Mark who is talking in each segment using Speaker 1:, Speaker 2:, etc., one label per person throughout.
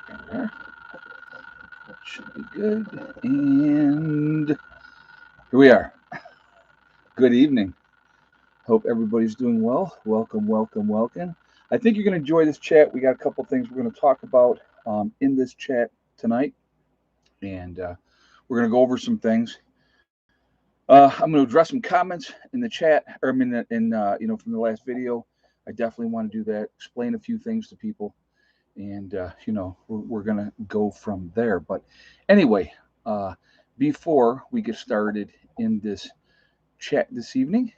Speaker 1: There. That should be good. And here we are. Good evening. Hope everybody's doing well. Welcome, welcome, welcome. I think you're going to enjoy this chat. We got a couple things we're going to talk about in this chat tonight, and we're going to go over some things. I'm going to address some comments in the chat, or I mean, from the last video. I definitely want to do that. Explain a few things to people, and we're going to go from there. But anyway, uh, before we get started in this chat this evening,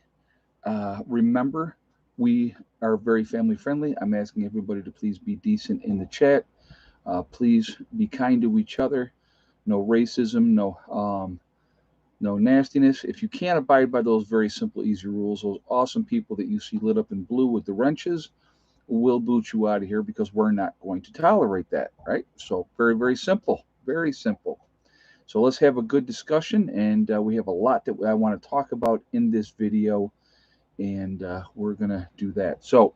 Speaker 1: remember we are very family friendly. I'm asking everybody to please be decent in the chat. Please be kind to each other. No racism, no nastiness. If you can't abide by those very simple, easy rules, those awesome people that you see lit up in blue with the wrenches, we'll boot you out of here because we're not going to tolerate that, right? So, very, very simple. Very simple. So, let's have a good discussion. And we have a lot that I want to talk about in this video. And we're going to do that. So,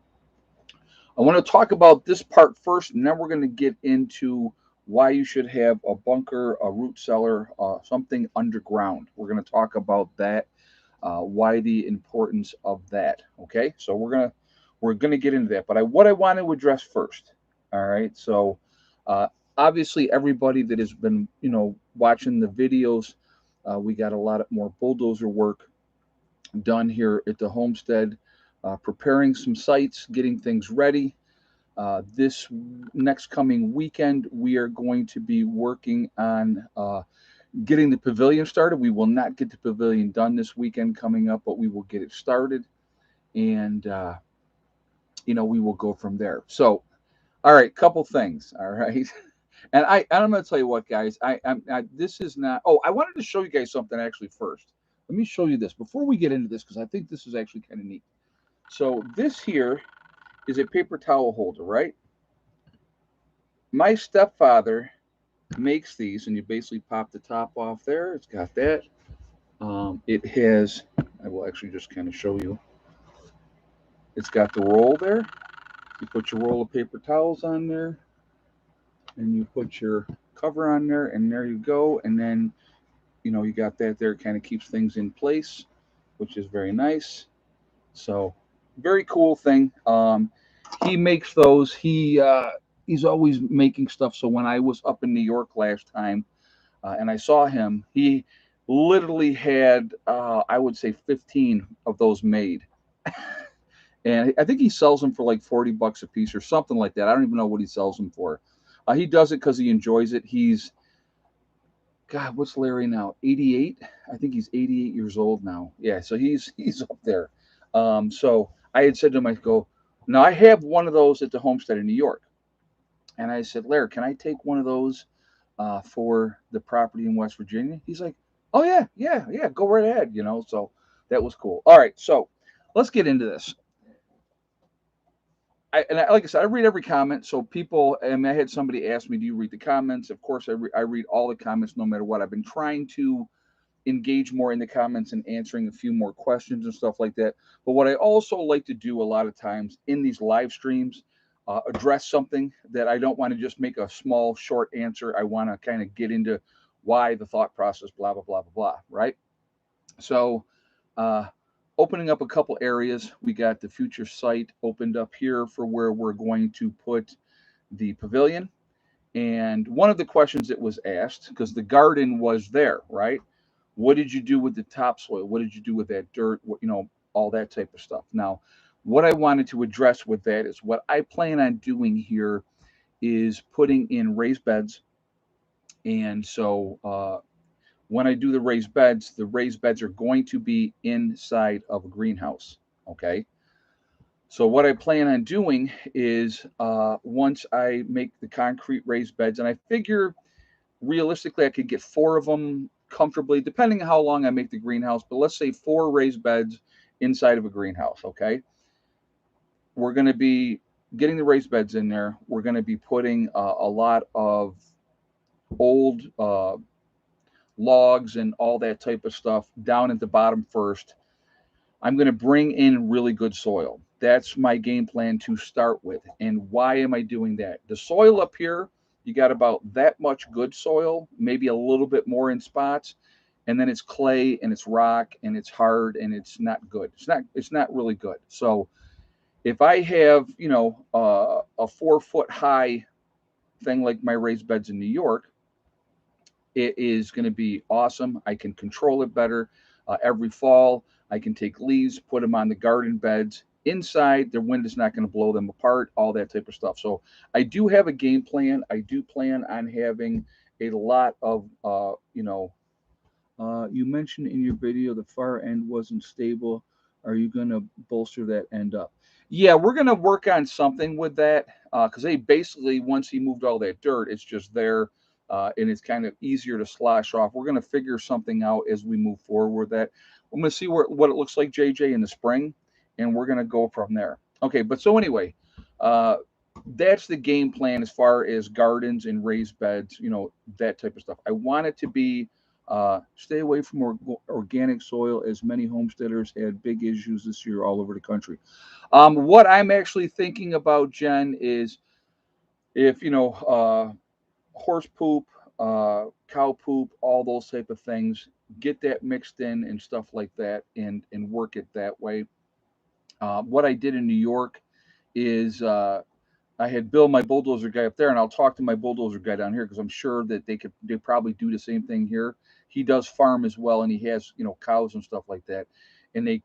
Speaker 1: I want to talk about this part first, and then we're going to get into why you should have a bunker, a root cellar, something underground. We're going to talk about that, why the importance of that. Okay, so we're gonna get into that. But what I want to address first. All right, so uh, obviously everybody that has been watching the videos, we got a lot of more bulldozer work done here at the homestead, preparing some sites, getting things ready. This next coming weekend, we are going to be working on getting the pavilion started. We will not get the pavilion done this weekend coming up, but we will get it started, and we will go from there. So, all right, couple things. All right, I'm going to tell you what, guys. This is not. Oh, I wanted to show you guys something actually first. Let me show you this before we get into this because I think this is actually kind of neat. So this here is a paper towel holder, right? My stepfather makes these, and you basically pop the top off there. It's got that. It has. I will actually just kind of show you. It's got the roll there. You put your roll of paper towels on there, and you put your cover on there, and there you go. And then you got that there. It kind of keeps things in place, which is very nice. So very cool thing. He makes those. He's always making stuff. So when I was up in New York last time, and I saw him, he literally had I would say 15 of those made, and I think he sells them for like $40 a piece or something like that. I don't even know what he sells them for. He does it because he enjoys it. He's God, what's Larry now? 88. I think he's 88 years old now. Yeah, so he's up there. So I had said to him, I go, now I have one of those at the homestead in New York, and I said, Larry, can I take one of those for the property in West Virginia? He's like, oh yeah, yeah, yeah, go right ahead. So that was cool. All right, so let's get into this. Like I said, I read every comment. So people, I mean, I had somebody ask me, "Do you read the comments?" Of course, I read all the comments, no matter what. I've been trying to engage more in the comments and answering a few more questions and stuff like that. But what I also like to do a lot of times in these live streams, address something that I don't want to just make a small, short answer. I want to kind of get into why the thought process, blah blah blah blah blah. Right. So, uh, opening up a couple areas, we got the future site opened up here for where we're going to put the pavilion. And one of the questions that was asked, because the garden was there, right? What did you do with the topsoil? What did you do with that dirt? All that type of stuff. Now, what I wanted to address with that is what I plan on doing here is putting in raised beds. And so when I do the raised beds are going to be inside of a greenhouse. Okay. So what I plan on doing is once I make the concrete raised beds, and I figure realistically I could get four of them comfortably, depending on how long I make the greenhouse. But let's say four raised beds inside of a greenhouse. Okay, we're going to be getting the raised beds in there. We're going to be putting a lot of old logs and all that type of stuff down at the bottom first. I'm going to bring in really good soil. That's my game plan to start with. And why am I doing that? The soil up here You got about that much good soil, maybe a little bit more in spots, and then it's clay and it's rock and it's hard and it's not good. It's not really good. So if I have, a 4 foot high thing like my raised beds in New York, it is going to be awesome. I can control it better. Every fall, I can take leaves, put them on the garden beds. Inside, the wind is not going to blow them apart, all that type of stuff. So I do have a game plan. I do plan on having a lot of, you mentioned in your video the far end wasn't stable. Are you going to bolster that end up? Yeah, we're going to work on something with that because they basically, once he moved all that dirt, it's just there and it's kind of easier to slosh off. We're going to figure something out as we move forward with that. I'm going to see what it looks like, JJ, in the spring, and we're going to go from there. Okay, but so anyway, uh, that's the game plan as far as gardens and raised beds, that type of stuff. I want it to be stay away from organic soil, as many homesteaders had big issues this year all over the country. What I'm actually thinking about, Jen, is if horse poop, cow poop, all those type of things, get that mixed in and stuff like that, and work it that way. What I did in New York is I had Bill, my bulldozer guy up there, and I'll talk to my bulldozer guy down here because I'm sure that they probably do the same thing here. He does farm as well, and he has cows and stuff like that, and they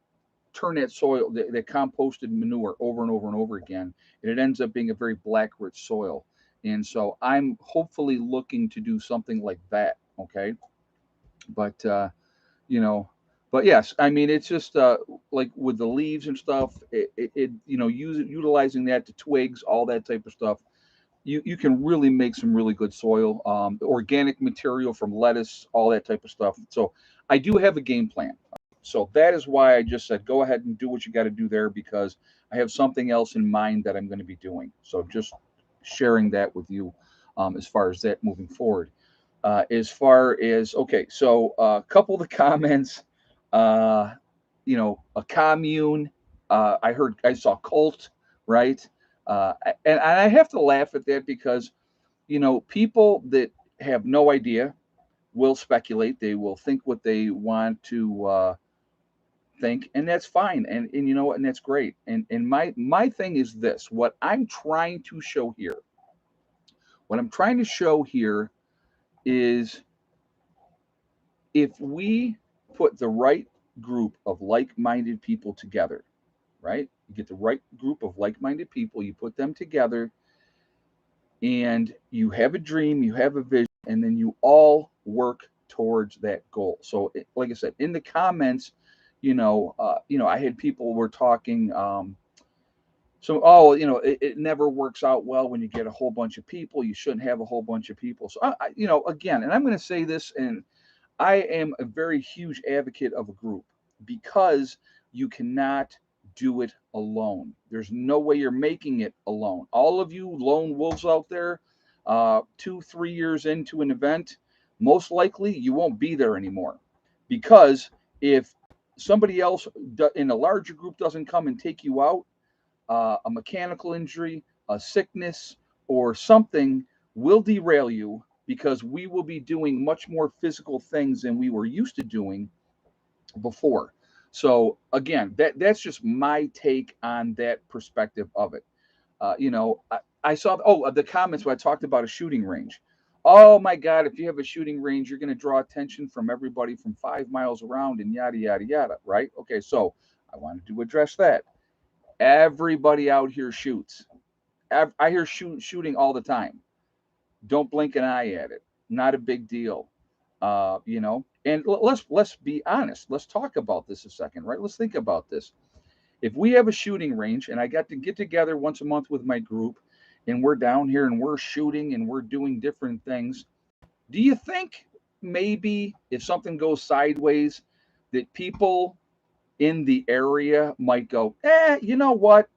Speaker 1: turn that soil, that composted manure over and over and over again, and it ends up being a very black rich soil. And so I'm hopefully looking to do something like that. Okay, but you know but yes, I mean, it's just like with the leaves and stuff, utilizing that, the twigs, all that type of stuff, you can really make some really good soil, the organic material from lettuce, all that type of stuff. So I do have a game plan. So that is why I just said go ahead and do what you got to do there, because I have something else in mind that I'm going to be doing. So just sharing that with you, as far as that moving forward. As far as okay, so a couple of the comments, uh, a commune. I saw cult, right? And I have to laugh at that because people that have no idea will speculate. They will think what they want to think, and that's fine. And you know what? And that's great. And my thing is this: what I'm trying to show here is if we put the right group of like-minded people together, right? You get the right group of like-minded people, you put them together, and you have a dream, you have a vision, and then you all work towards that goal. So, like I said, in the comments, I had people were talking. So, oh, it never works out well when you get a whole bunch of people. You shouldn't have a whole bunch of people. So, again, and I'm going to say this, and I am a very huge advocate of a group because you cannot do it alone. There's no way you're making it alone. All of you lone wolves out there, 2, 3 years into an event, most likely you won't be there anymore, because if somebody else in a larger group doesn't come and take you out, a mechanical injury, a sickness, or something will derail you, because we will be doing much more physical things than we were used to doing before. So again, that's just my take on that perspective of it. I saw the comments where I talked about a shooting range. Oh my God, if you have a shooting range, you're going to draw attention from everybody from 5 miles around and yada, yada, yada, right? Okay, so I wanted to address that. Everybody out here shoots. I hear shooting all the time. Don't blink an eye at it. Not a big deal. And let's be honest. Let's talk about this a second, right? Let's think about this. If we have a shooting range, and I got to get together once a month with my group, and we're down here and we're shooting and we're doing different things, do you think maybe if something goes sideways, that people in the area might go, you know what?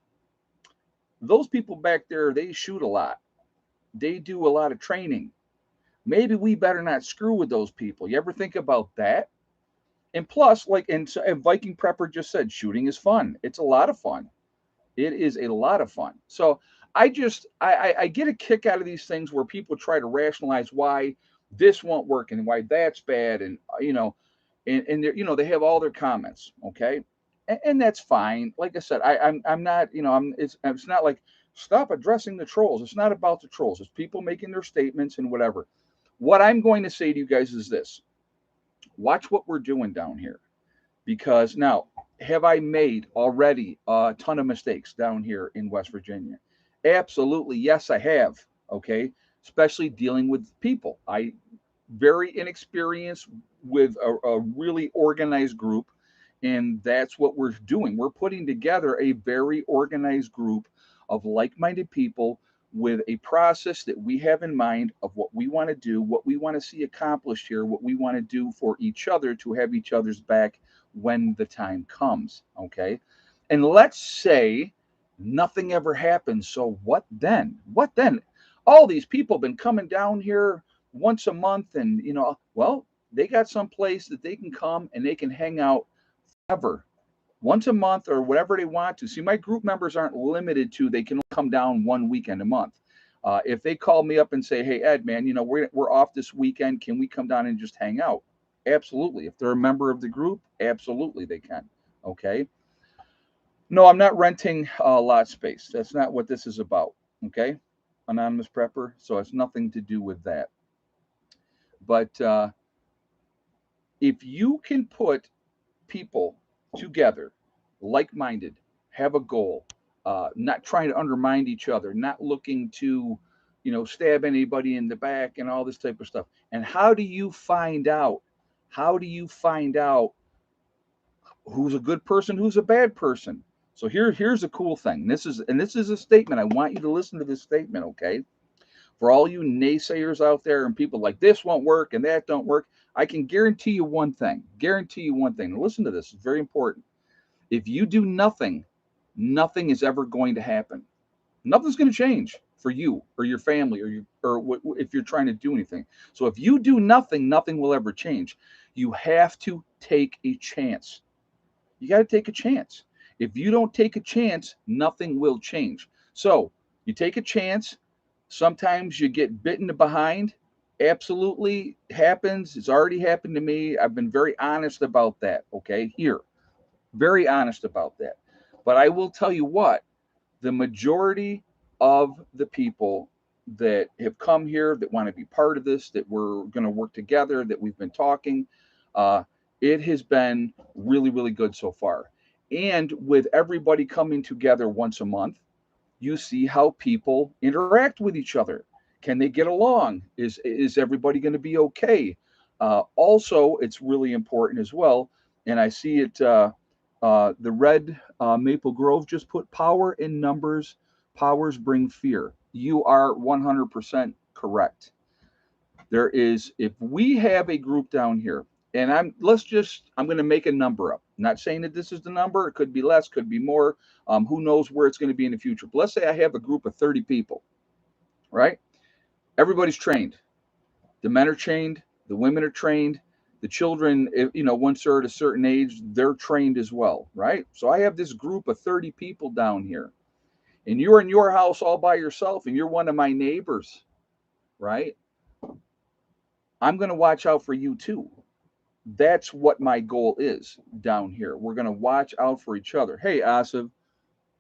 Speaker 1: Those people back there, they shoot a lot. They do a lot of training. Maybe we better not screw with those people. You ever think about that? And plus, and Viking Prepper just said, shooting is fun. It's a lot of fun. It is a lot of fun. So I just I get a kick out of these things where people try to rationalize why this won't work and why that's bad, and and they have all their comments, okay, and that's fine. Like I said, I'm not, it's not like stop addressing the trolls. It's not about the trolls. It's people making their statements and whatever. What I'm going to say to you guys is this: watch what we're doing down here, because now, have I made already a ton of mistakes down here in West Virginia? Absolutely, yes, I have. Okay, especially dealing with people. I very inexperienced with a really organized group, and that's what we're doing. We're putting together a very organized group of like-minded people with a process that we have in mind of what we want to do, what we want to see accomplished here, what we want to do for each other to have each other's back when the time comes. Okay, and let's say nothing ever happens, so what then? What then? All these people have been coming down here once a month, and well, they got some place that they can come and they can hang out ever, once a month or whatever they want to. See, my group members aren't limited to they can come down one weekend a month. If they call me up and say, hey Ed, man, we're off this weekend, can we come down and just hang out? Absolutely. If they're a member of the group, absolutely they can. Okay, no, I'm not renting lot space. That's not what this is about. Okay, anonymous prepper, so it's nothing to do with that. But if you can put people together, like minded, have a goal, not trying to undermine each other, not looking to, stab anybody in the back and all this type of stuff. And how do you find out? How do you find out who's a good person, who's a bad person? So here's a cool thing. This is a statement. I want you to listen to this statement, okay? For all you naysayers out there and people like this won't work and that don't work, I can guarantee you one thing. Guarantee you one thing. Now listen to this. It's very important. If you do nothing, nothing is ever going to happen. Nothing's going to change for you or your family if you're trying to do anything. So if you do nothing, nothing will ever change. You have to take a chance. You got to take a chance. If you don't take a chance, nothing will change. So you take a chance. Sometimes you get bitten behind. Absolutely happens. It's already happened to me. I've been very honest about that. Okay, here, very honest about that. But I will tell you what, the majority of the people that have come here that want to be part of this, that we're going to work together, that we've been talking, uh, it has been really, really good so far. And with everybody coming together once a month, you see how people interact with each other. Can they get along? Is everybody going to be okay? Also, it's really important as well, and I see it. The red Maple Grove just put power in numbers. Powers bring fear. You are 100% correct. There is, if we have a group down here, and I'm going to make a number up. I'm not saying that this is the number. It could be less, could be more. Who knows where it's going to be in the future? But let's say I have a group of 30 people, right? Everybody's trained. The men are trained. The women are trained. The children, once they're at a certain age, they're trained as well, right? So I have this group of 30 people down here, and you're in your house all by yourself, and you're one of my neighbors, right? I'm going to watch out for you too. That's what my goal is down here. We're going to watch out for each other. Hey, Asif,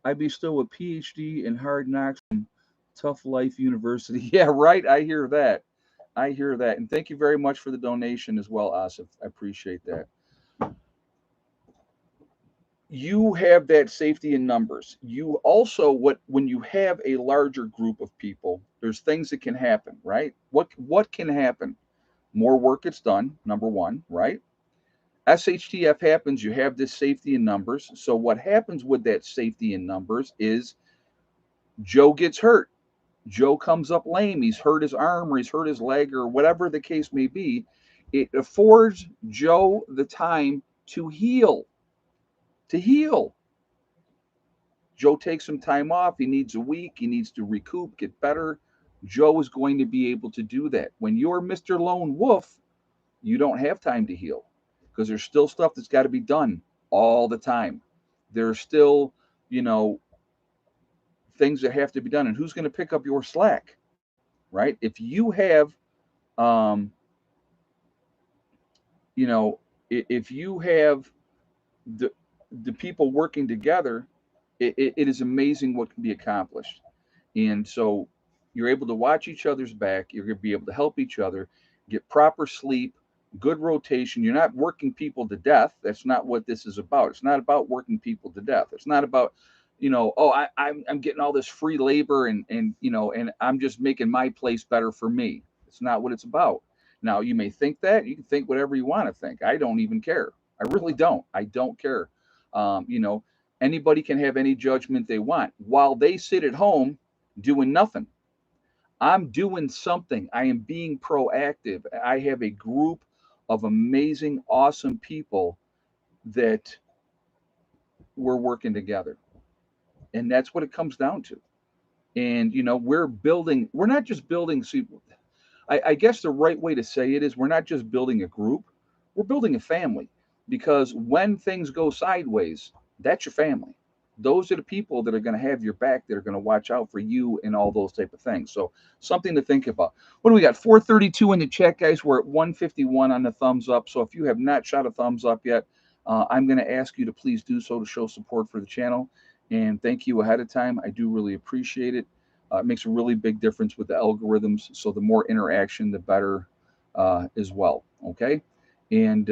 Speaker 1: I bestow a PhD in hard knocks from Tough Life University. Yeah, right. I hear that. I hear that. And thank you very much for the donation as well, Asif. I appreciate that. You have that safety in numbers. You also, when you have a larger group of people, there's things that can happen, right? What can happen? More work gets done, number one, right? SHTF happens, you have this safety in numbers. So what happens with that safety in numbers is Joe gets hurt. Joe comes up lame. He's hurt his arm or he's hurt his leg or whatever the case may be. It affords Joe the time to heal. To heal. Joe takes some time off. He needs a week. He needs to recoup, get better. Joe is going to be able to do that. When you're Mr. Lone Wolf, you don't have time to heal because there's still stuff that's got to be done all the time. There's still, things that have to be done, and who's going to pick up your slack, right? If you have, um, you know, if you have the the people working together, it is amazing what can be accomplished. And so you're able to watch each other's back. You're going to be able to help each other get proper sleep, good rotation. You're not working people to death. That's not what this is about. It's not about working people to death. It's not about, oh, I'm getting all this free labor, and I'm just making my place better for me. It's not what it's about. Now, you may think that. You can think whatever you want to think. I don't even care. I really don't. I don't care. Anybody can have any judgment they want while they sit at home doing nothing. I'm doing something. I am being proactive. I have a group of amazing, awesome people that we're working together. And that's what it comes down to. And, we're not just building. See, I guess the right way to say it is we're not just building a group, we're building a family. Because when things go sideways, that's your family. Those are the people that are going to have your back, that are going to watch out for you and all those type of things. So something to think about. What do we got? 432 in the chat, guys. We're at 151 on the thumbs up. So if you have not shot a thumbs up yet, I'm going to ask you to please do so to show support for the channel. And thank you ahead of time. I do really appreciate it. It makes a really big difference with the algorithms. So the more interaction, the better as well. Okay. And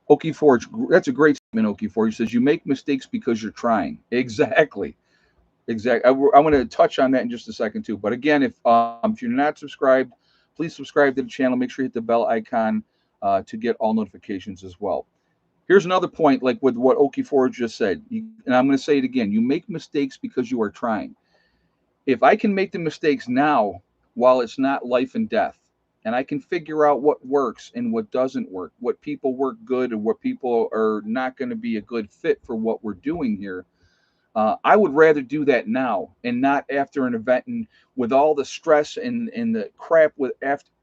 Speaker 1: Okie Forge, that's a great statement, Okie Forge. Says, you make mistakes because you're trying. Exactly. Exactly. I'm going to touch on that in just a second, too. But again, if you're not subscribed, please subscribe to the channel. Make sure you hit the bell icon to get all notifications as well. Here's another point, like with what Okie Forge just said. And I'm going to say it again. You make mistakes because you are trying. If I can make the mistakes now while it's not life and death, and I can figure out what works and what doesn't work, what people work good and what people are not going to be a good fit for what we're doing here, I would rather do that now and not after an event, and with all the stress and the crap with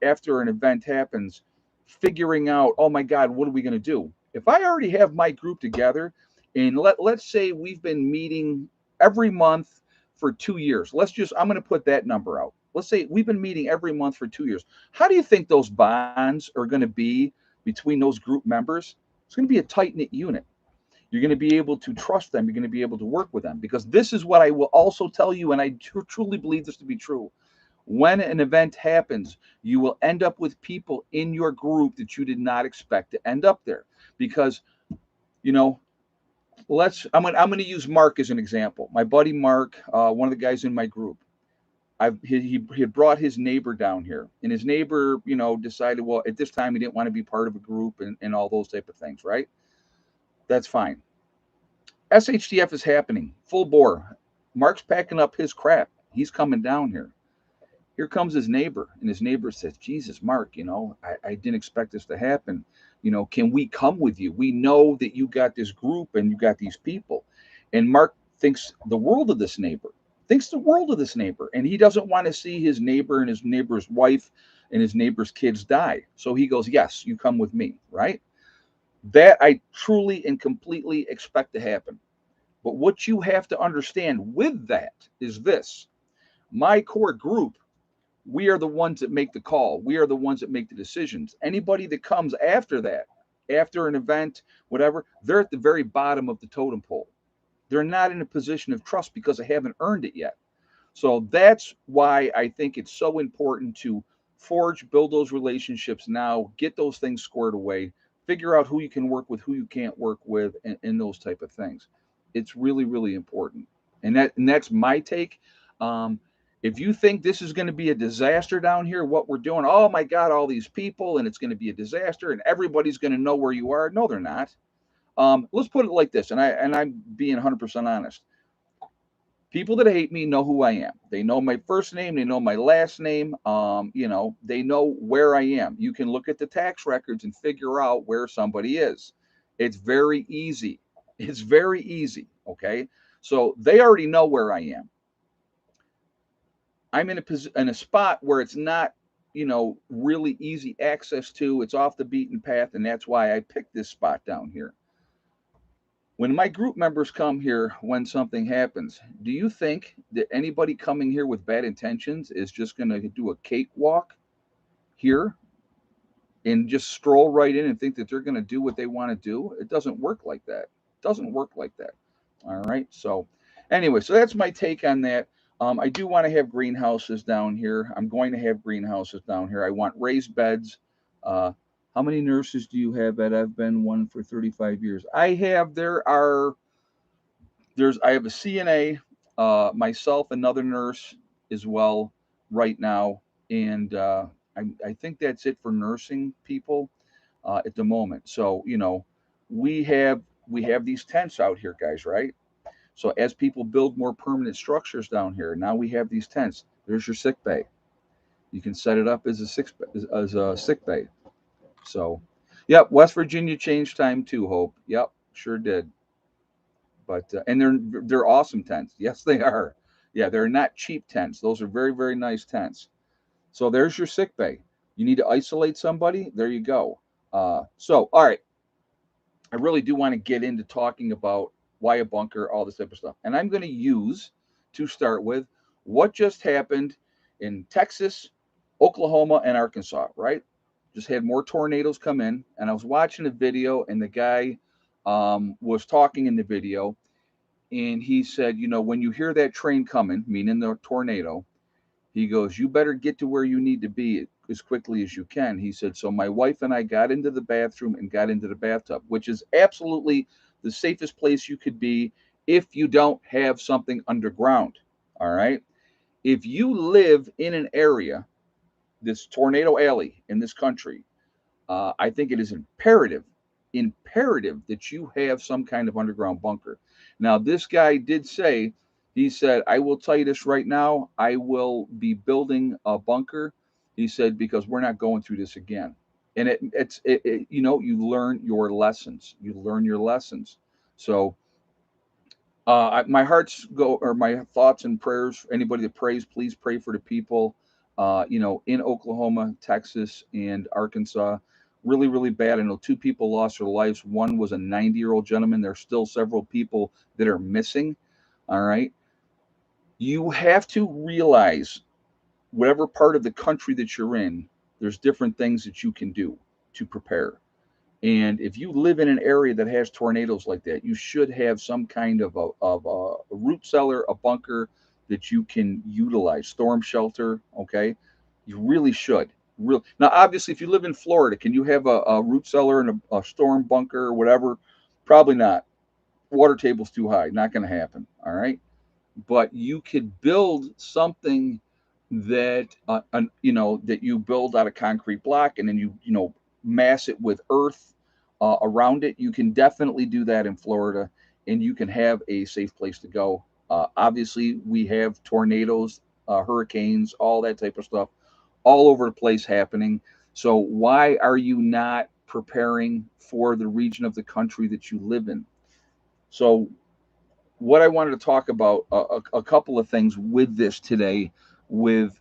Speaker 1: after an event happens, figuring out, oh my God, what are we going to do? If I already have my group together, and let's say we've been meeting every month for 2 years. I'm going to put that number out. Let's say we've been meeting every month for 2 years. How do you think those bonds are going to be between those group members? It's going to be a tight knit unit. You're going to be able to trust them. You're going to be able to work with them, because this is what I will also tell you, and I truly believe this to be true. When an event happens, you will end up with people in your group that you did not expect to end up there. Because, you know, I'm going to use Mark as an example. My buddy Mark, one of the guys in my group, he had brought his neighbor down here, and his neighbor, decided, well, at this time he didn't want to be part of a group and all those type of things, right? That's fine. SHTF is happening full bore. Mark's packing up his crap. He's coming down here. Here comes his neighbor, and his neighbor says, Jesus, Mark, I didn't expect this to happen. Can we come with you? We know that you got this group and you got these people. And Mark thinks the world of this neighbor, and he doesn't want to see his neighbor and his neighbor's wife and his neighbor's kids die. So he goes, yes, you come with me, right? That I truly and completely expect to happen. But what you have to understand with that is this: my core group, we are the ones that make the call. We are the ones that make the decisions. Anybody that comes after that, after an event, whatever, they're at the very bottom of the totem pole. They're not in a position of trust because they haven't earned it yet. So that's why I think it's so important to build those relationships now, get those things squared away, figure out who you can work with, who you can't work with, and those type of things. It's really, really important. And that's my take. If you think this is going to be a disaster down here, what we're doing, oh my God, all these people, and it's going to be a disaster, and everybody's going to know where you are. No, they're not. Let's put it like this, and I'm being 100% honest. People that hate me know who I am. They know my first name. They know my last name. They know where I am. You can look at the tax records and figure out where somebody is. It's very easy. It's very easy. Okay. So they already know where I am. I'm in a spot where it's not, really easy access to. It's off the beaten path. And that's why I picked this spot down here. When my group members come here when something happens, do you think that anybody coming here with bad intentions is just going to do a cakewalk here and just stroll right in and think that they're going to do what they want to do? It doesn't work like that. It doesn't work like that. All right. So, anyway, so that's my take on that. I do want to have greenhouses down here. I'm going to have greenhouses down here. I want raised beds. Uh, how many nurses do you have, Ed? I've been one for 35 years. I have a CNA, myself, another nurse as well right now, and I think that's it for nursing people at the moment. So we have we have these tents out here, guys, right? So as people build more permanent structures down here, now we have these tents. There's your sick bay. You can set it up as a sick bay. So, yep, West Virginia changed time too. Hope. Yep, sure did. But and they're awesome tents. Yes, they are. Yeah, they're not cheap tents. Those are very very nice tents. So there's your sick bay. You need to isolate somebody. There you go. So all right, I really do want to get into talking about why a bunker, all this type of stuff. And I'm going to use, to start with, what just happened in Texas, Oklahoma, and Arkansas, right? Just had more tornadoes come in. And I was watching a video, and the guy was talking in the video. And he said, when you hear that train coming, meaning the tornado, he goes, you better get to where you need to be as quickly as you can. He said, so my wife and I got into the bathroom and got into the bathtub, which is absolutely the safest place you could be if you don't have something underground. All right. If you live in an area, this tornado alley in this country, I think it is imperative that you have some kind of underground bunker. Now, this guy did say, he said, I will tell you this right now, I will be building a bunker. He said, because we're not going through this again. And you learn your lessons. You learn your lessons. So my hearts go, or my thoughts and prayers. Anybody that prays, please pray for the people, in Oklahoma, Texas, and Arkansas. Really, really bad. I know two people lost their lives. One was a 90-year-old gentleman. There's still several people that are missing. All right. You have to realize, whatever part of the country that you're in, there's different things that you can do to prepare. And if you live in an area that has tornadoes like that, you should have some kind of a root cellar, a bunker that you can utilize, storm shelter. Okay, you really should. Real now, obviously, if you live in Florida, can you have a root cellar and a storm bunker or whatever? Probably not. Water table's too high. Not going to happen. All right, but you could build something that that you build out of concrete block, and then you mass it with earth around it. You can definitely do that in Florida, and you can have a safe place to go. Obviously, we have tornadoes, hurricanes, all that type of stuff all over the place happening. So why are you not preparing for the region of the country that you live in? So what I wanted to talk about, a couple of things with this today, with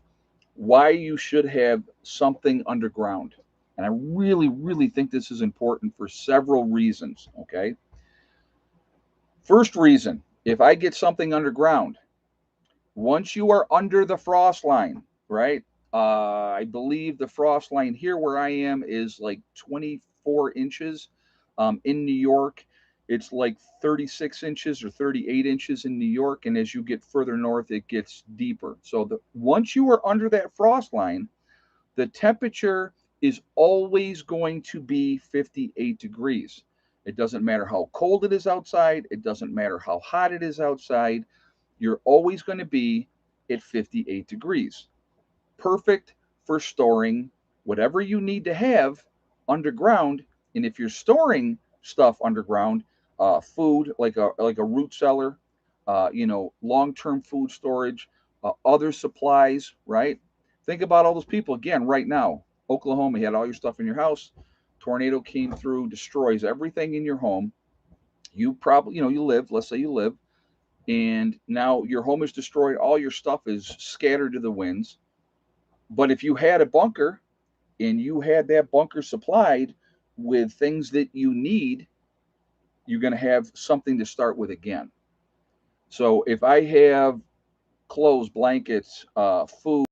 Speaker 1: why you should have something underground. And I really, really think this is important for several reasons. Okay. First reason, if I get something underground, once you are under the frost line, right? I believe the frost line here where I am is like 24 inches. In New York, it's like 36 inches or 38 inches in New York. And as you get further north, it gets deeper. So once you are under that frost line, the temperature is always going to be 58 degrees. It doesn't matter how cold it is outside. It doesn't matter how hot it is outside. You're always going to be at 58 degrees. Perfect for storing whatever you need to have underground. And if you're storing stuff underground, food like a root cellar, long-term food storage, other supplies, right? Think about all those people again right now. Oklahoma, you had all your stuff in your house. Tornado came through, destroys everything in your home. You probably, you live, let's say you live, and now your home is destroyed. All your stuff is scattered to the winds. But if you had a bunker and you had that bunker supplied with things that you need, you're going to have something to start with again. So if I have clothes, blankets, food,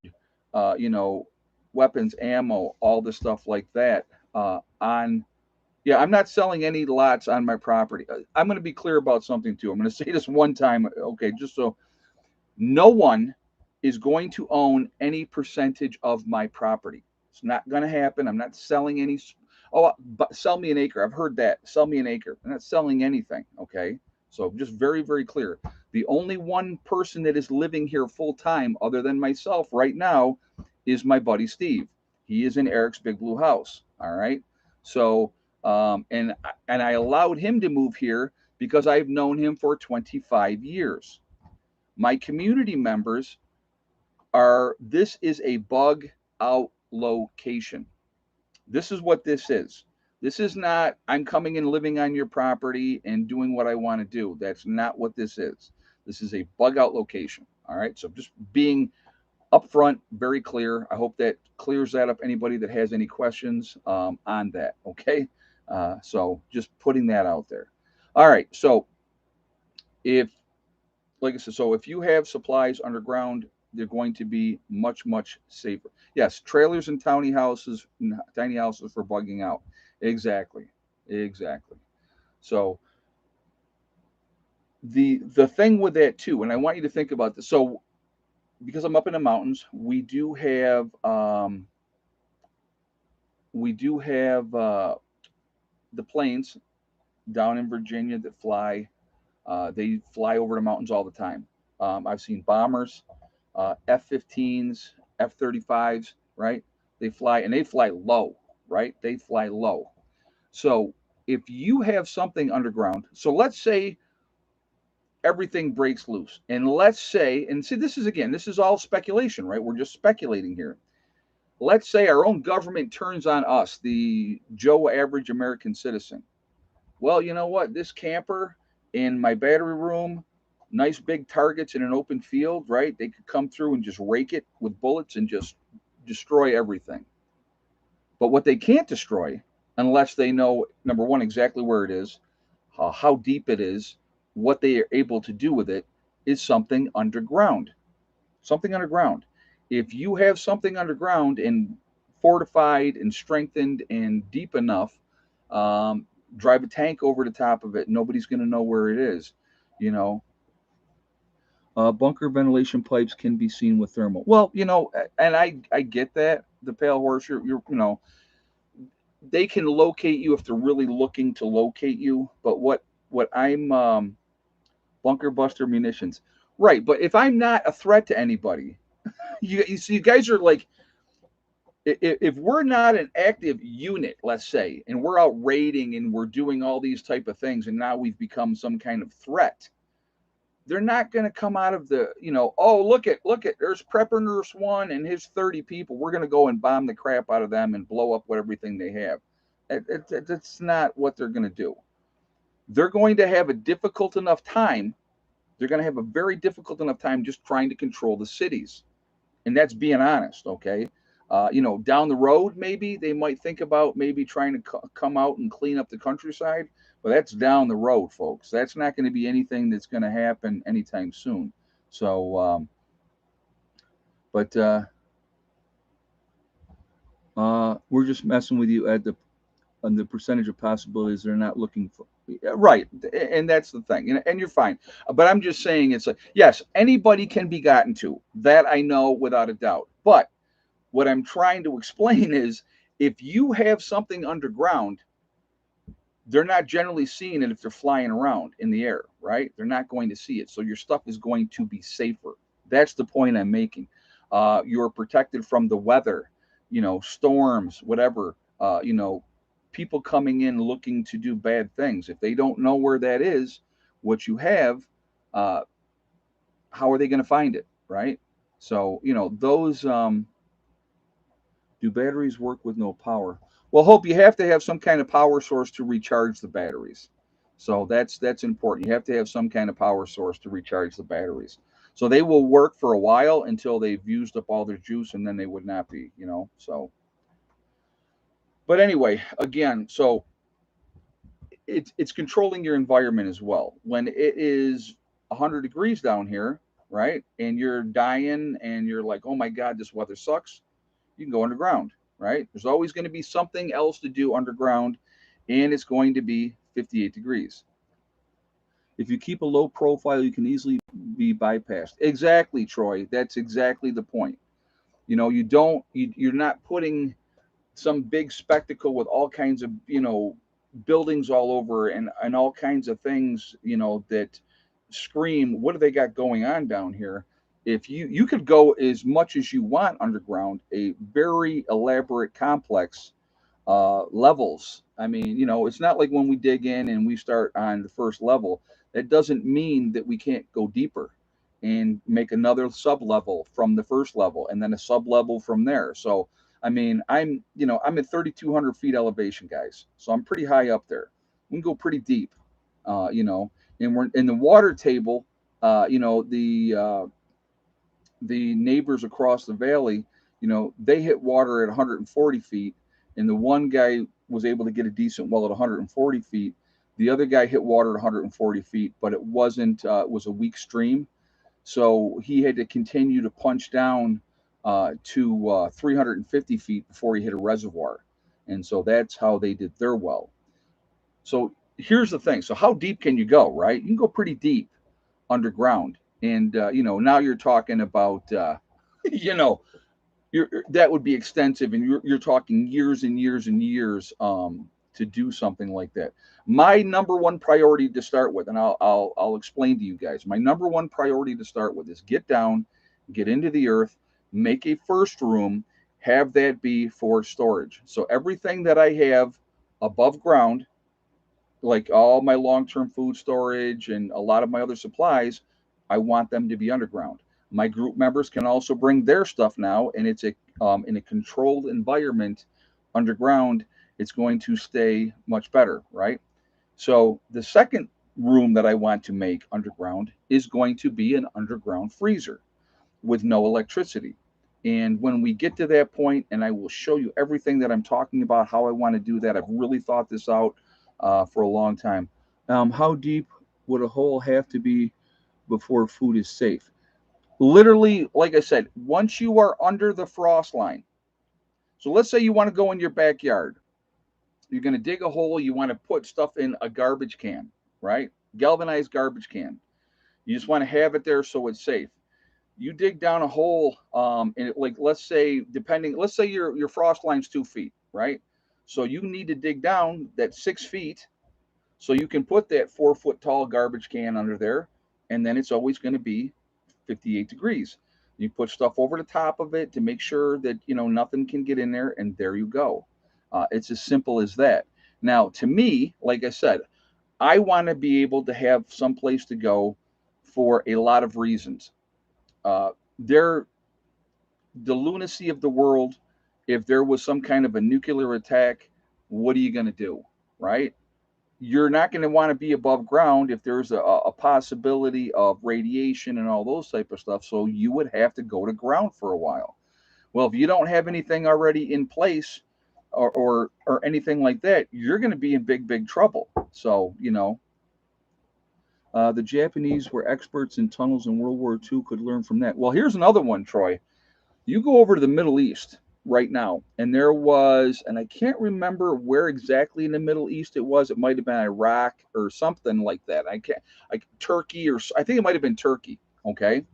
Speaker 1: you know, weapons, ammo, all the stuff like that on. Yeah, I'm not selling any lots on my property. I'm going to be clear about something too. I'm going to say this one time, okay, just so no one is going to own any percentage of my property. It's not going to happen. I'm not selling any. Oh, but sell me an acre. I've heard that. Sell me an acre. I'm not selling anything. Okay. So just very, very clear. The only one person that is living here full time, other than myself right now, is my buddy Steve. He is in Eric's Big Blue House. All right. So, and I allowed him to move here because I've known him for 25 years. My community members are, this is a bug out location. This is what this is. This is not, I'm coming and living on your property and doing what I want to do. That's not what this is. This is a bug out location. All right. So just being upfront, very clear. I hope that clears that up. Anybody that has any questions on that. Okay. So just putting that out there. All right. So if, like I said, so if you have supplies underground, they're going to be much, much safer. Yes, trailers and tiny houses for bugging out. Exactly. Exactly. So the thing with that too, and I want you to think about this. So because I'm up in the mountains, we do have the planes down in Virginia that fly. They fly over the mountains all the time. I've seen bombers, F-15s, F-35s, right? They fly low, right? They fly low. So if you have something underground, so let's say everything breaks loose, and let's say, and see, this is all speculation, right? We're just speculating here. Let's say our own government turns on us, the Joe average American citizen. Well, you know what? This camper in my battery room, nice big targets in an open field, right? They could come through and just rake it with bullets and just destroy everything. But what they can't destroy, unless they know, number one, exactly where it is, how deep it is, what they are able to do with it, is something underground. Something underground. If you have something underground and fortified and strengthened and deep enough, um, drive a tank over the top of it. Nobody's going to know where it is. You know, bunker ventilation pipes can be seen with thermal. Well, and I get that. The pale horse, they can locate you if they're really looking to locate you. But what I'm bunker buster munitions, right? But if I'm not a threat to anybody, you see, you guys are like, if we're not an active unit, let's say, and we're out raiding and we're doing all these type of things, and now we've become some kind of threat, they're not going to come out of the, oh, look at, there's Prepper Nurse One and his 30 people. We're going to go and bomb the crap out of them and blow up what everything they have. That's not what they're going to do. They're going to have a difficult enough time. They're going to have a very difficult enough time just trying to control the cities, and that's being honest. Okay. Down the road, maybe they might think about maybe trying to come out and clean up the countryside, but that's down the road, folks. That's not going to be anything that's going to happen anytime soon. So, but we're just messing with you at the on the percentage of possibilities they're not looking for. Right, and that's the thing, and you're fine. But I'm just saying, it's like, yes, anybody can be gotten to. That I know without a doubt. But what I'm trying to explain is, if you have something underground, they're not generally seeing it if they're flying around in the air, right? They're not going to see it. So your stuff is going to be safer. That's the point I'm making. You're protected from the weather, storms, whatever, people coming in looking to do bad things. If they don't know where that is, what you have, uh, how are they going to find it, right? So, those. Do batteries work with no power? Well, Hope, you have to have some kind of power source to recharge the batteries. So that's important. You have to have some kind of power source to recharge the batteries. So they will work for a while until they've used up all their juice, and then they would not be. So, but anyway, again, so it's controlling your environment as well. When it is 100 degrees down here, right, and you're dying and you're like, oh my God, this weather sucks, you can go underground, right? There's always going to be something else to do underground, and it's going to be 58 degrees. If you keep a low profile, you can easily be bypassed. Exactly, Troy. That's exactly the point. You're not putting some big spectacle with all kinds of buildings all over and all kinds of things that scream what do they got going on down here. If you could go as much as you want underground, a very elaborate complex levels. I mean, it's not like when we dig in and we start on the first level. That doesn't mean that we can't go deeper and make another sub level from the first level and then a sub level from there. So, I mean, I'm at 3,200 feet elevation, guys. So I'm pretty high up there. We can go pretty deep, and we're in the water table. The neighbors across the valley, they hit water at 140 feet, and the one guy was able to get a decent well at 140 feet. The other guy hit water at 140 feet, but it wasn't. It was a weak stream, so he had to continue to punch down to 350 feet before he hit a reservoir, and so that's how they did their well. So here's the thing. So how deep can you go? Right, you can go pretty deep underground, and now you're talking about you know that would be extensive, and you're talking years and years and years to do something like that. My number one priority to start with, and I'll explain to you guys. My number one priority to start with is get down, get into the earth, make a first room, have that be for storage. So everything that I have above ground, like all my long-term food storage and a lot of my other supplies, I want them to be underground. My group members can also bring their stuff now, and it's in a controlled environment underground. It's going to stay much better, right? So the second room that I want to make underground is going to be an underground freezer with no electricity. And when we get to that point, and I will show you everything that I'm talking about, how I want to do that. I've really thought this out for a long time. How deep would a hole have to be before food is safe? Literally, like I said, once you are under the frost line. So let's say you want to go in your backyard. You're going to dig a hole. You want to put stuff in a garbage can, right? Galvanized garbage can. You just want to have it there so it's safe. You dig down a hole, and like let's say your frost line's 2 feet, right? So you need to dig down that 6 feet so you can put that 4 foot tall garbage can under there, and then it's always going to be 58 degrees. You put stuff over the top of it to make sure that nothing can get in there, and there you go. It's as simple as that. Now, to me, like I said, I want to be able to have some place to go for a lot of reasons. There, the lunacy of the world. If there was some kind of a nuclear attack, what are you going to do, right? You're not going to want to be above ground if there's a possibility of radiation and all those type of stuff. So you would have to go to ground for a while. Well, if you don't have anything already in place or anything like that, you're going to be in big trouble. So the Japanese were experts in tunnels in World War II. Could learn from that. Well, here's another one, Troy. You go over to the Middle East right now, and there was, and I can't remember where exactly in the Middle East it was. It might have been Iraq or something like that. I can't, like Turkey, or I think it might have been Turkey. Okay,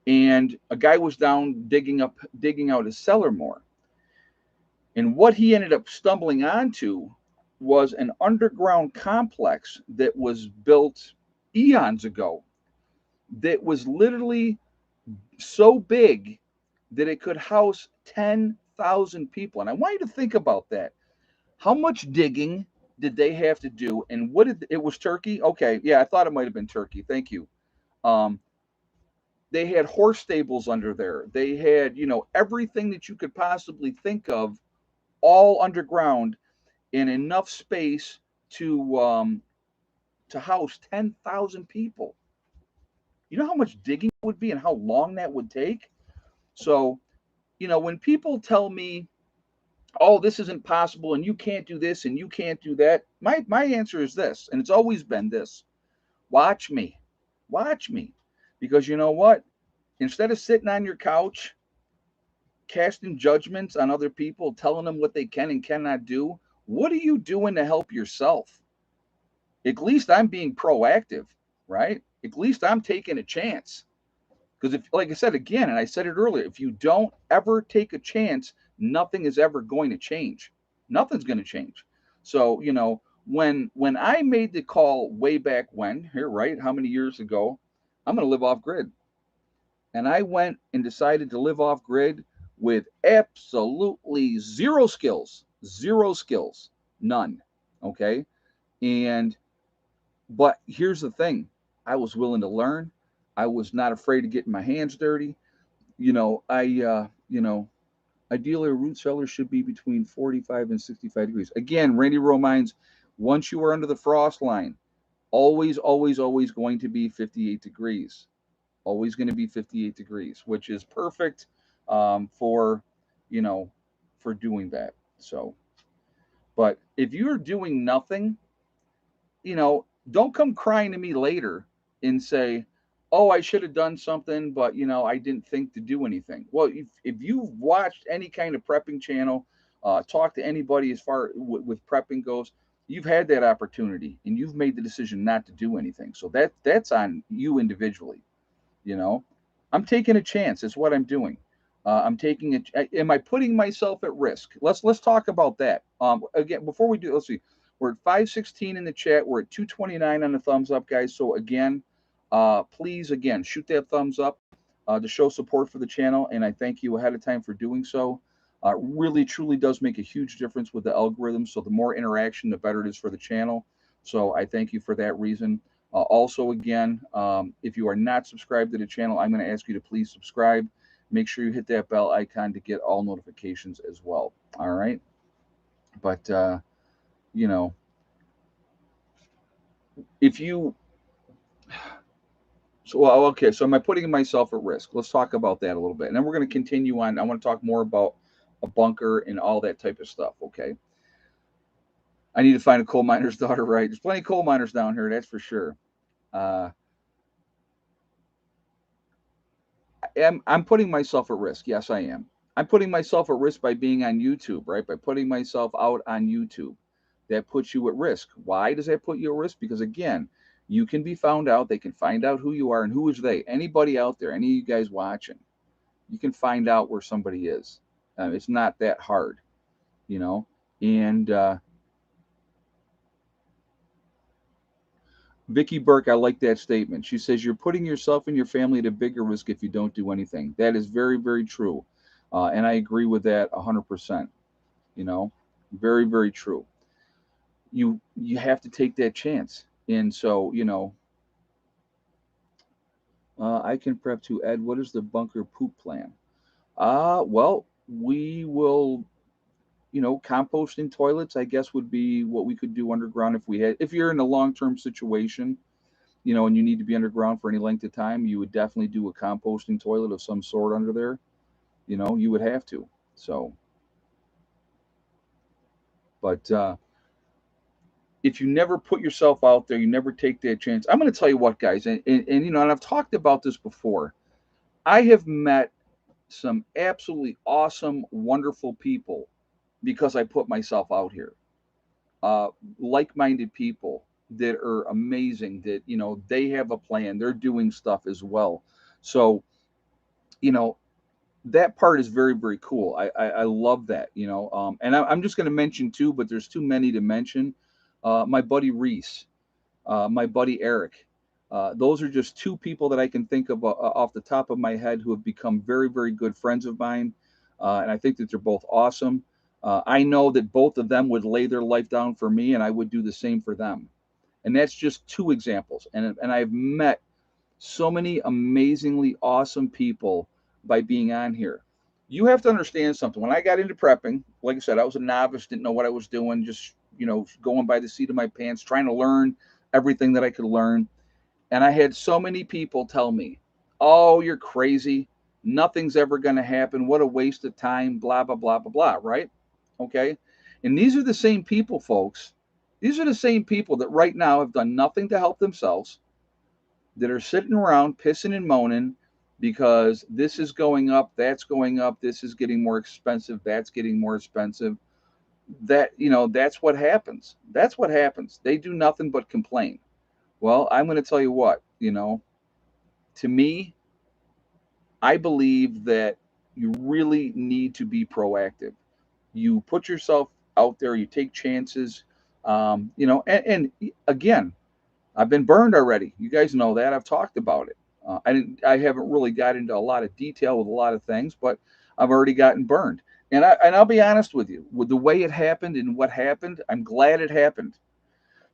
Speaker 1: and a guy was down digging out his cellar more, and what he ended up stumbling onto was an underground complex that was built eons ago. That was literally so big that it could house 10,000 people. And I want you to think about that. How much digging did they have to do? And what did it was Turkey? Okay, yeah, I thought it might have been Turkey. Thank you. Um, they had horse stables under there. They had, everything that you could possibly think of, all underground in enough space to house 10,000 people. You know how much digging it would be and how long that would take? So, when people tell me oh, this isn't possible, and you can't do this, and you can't do that. My answer is this, and it's always been this: watch me, watch me, because you know what? Instead of sitting on your couch casting judgments on other people, telling them what they can and cannot do, what are you doing to help yourself? At least I'm being proactive, right? At least I'm taking a chance. Because if, like I said again, and I said it earlier, if you don't ever take a chance, nothing is ever going to change. Nothing's going to change. So when I made the call way back when, here, right, how many years ago, I'm going to live off grid, and I went and decided to live off grid with absolutely zero skills, none. Okay, and but here's the thing: I was willing to learn. I was not afraid to get my hands dirty. Ideally a root cellar should be between 45 and 65 degrees. Again, Randy reminds, once you are under the frost line, always, always, always going to be 58 degrees. Always going to be 58 degrees, which is perfect for, you know, for doing that. So, but if you're doing nothing, don't come crying to me later and say, "Oh, I should have done something, but I didn't think to do anything." Well, if you've watched any kind of prepping channel, talk to anybody as far with prepping goes, you've had that opportunity and you've made the decision not to do anything. So that's on you individually. You know, I'm taking a chance. Is what I'm doing. I'm taking it. Am I putting myself at risk? Let's talk about that. Again, before we do, let's see. We're at 516 in the chat. We're at 229 on the thumbs up, guys. So again, please again shoot that thumbs up to show support for the channel, and I thank you ahead of time for doing so. Really, truly does make a huge difference with the algorithm. So the more interaction, the better it is for the channel. So I thank you for that reason. Also, again, if you are not subscribed to the channel, I'm going to ask you to please subscribe. Make sure you hit that bell icon to get all notifications as well. All right. But, you know, if you, so, well, okay, so am I putting myself at risk? Let's talk about that a little bit. And then we're going to continue on. I want to talk more about a bunker and all that type of stuff. Okay. I need to find a coal miner's daughter, right? There's plenty of coal miners down here, that's for sure. Uh, I'm putting myself at risk. Yes, I am. I'm putting myself at risk by being on YouTube, right? By putting myself out on YouTube. That puts you at risk. Why does that put you at risk? Because again, you can be found out. They can find out who you are and who is they. Anybody out there, any of you guys watching, you can find out where somebody is. It's not that hard, you know. And Vicky Burke, I like that statement. She says, "You're putting yourself and your family at a bigger risk if you don't do anything." That is very, very true. And I agree with that 100%. You know, very, very true. You have to take that chance. And so, I can prep to Ed. What is the bunker poop plan? Well, we will, composting toilets, I guess, would be what we could do underground if you're in a long term situation, and you need to be underground for any length of time, you would definitely do a composting toilet of some sort under there. You would have to. So, but if you never put yourself out there, you never take that chance. I'm going to tell you what, guys, and I've talked about this before. I have met some absolutely awesome, wonderful people because I put myself out here. Uh, like-minded people that are amazing. That they have a plan. They're doing stuff as well. So you know that part is very, very cool. I love that. And I'm just going to mention two, but there's too many to mention. My buddy Reese, my buddy Eric. Those are just two people that I can think of off the top of my head who have become very, very good friends of mine. And I think that they're both awesome. I know that both of them would lay their life down for me, and I would do the same for them. And that's just two examples. And I've met so many amazingly awesome people by being on here. You have to understand something. When I got into prepping, like I said, I was a novice, didn't know what I was doing, just going by the seat of my pants, trying to learn everything that I could learn. And I had so many people tell me, "Oh, you're crazy. Nothing's ever going to happen. What a waste of time, blah, blah, blah, blah, blah," right? Okay. And these are the same people, folks. These are the same people that right now have done nothing to help themselves, that are sitting around pissing and moaning because this is going up, that's going up, this is getting more expensive, that's getting more expensive. That's what happens. That's what happens. They do nothing but complain. Well, I'm going to tell you what, to me, I believe that you really need to be proactive. You put yourself out there, you take chances, and again, I've been burned already. You guys know that. I've talked about it. I haven't really got into a lot of detail with a lot of things, but I've already gotten burned. And I'll be honest with you, with the way it happened and what happened, I'm glad it happened,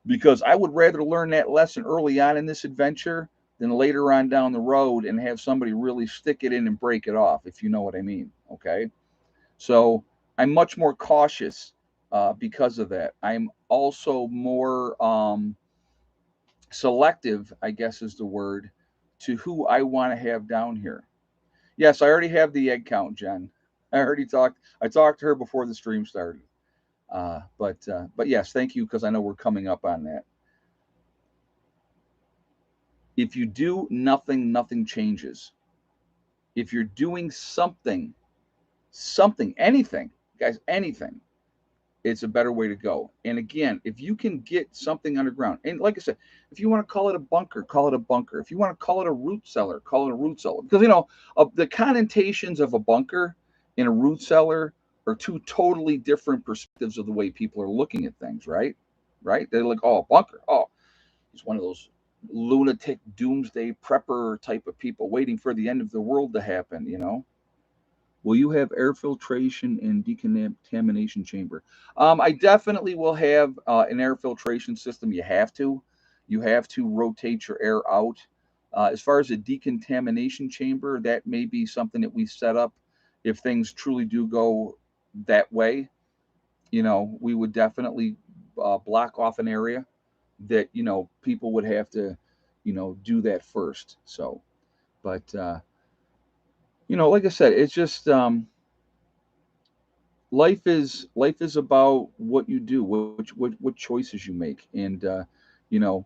Speaker 1: because I would rather learn that lesson early on in this adventure than later on down the road and have somebody really stick it in and break it off, if you know what I mean. Okay. So I'm much more cautious because of that. I'm also more selective, I guess is the word, to who I want to have down here. Yes, I already have the egg count, Jen. I talked to her before the stream started. But yes, thank you, because I know we're coming up on that. If you do nothing, nothing changes. If you're doing something, anything, guys, anything, it's a better way to go. And again, if you can get something underground, and like I said, if you want to call it a bunker, call it a bunker. If you want to call it a root cellar, call it a root cellar. Because the connotations of a bunker and a root cellar are two totally different perspectives of the way people are looking at things, right? Right? They're like, oh, a bunker. Oh, he's one of those lunatic doomsday prepper type of people waiting for the end of the world to happen. Will you have air filtration and decontamination chamber? I definitely will have an air filtration system. You have to. You have to rotate your air out. As far as a decontamination chamber, that may be something that we set up if things truly do go that way. We would definitely block off an area that people would have to do that first. So, but like I said, it's just life is about what you do, what choices you make. And you know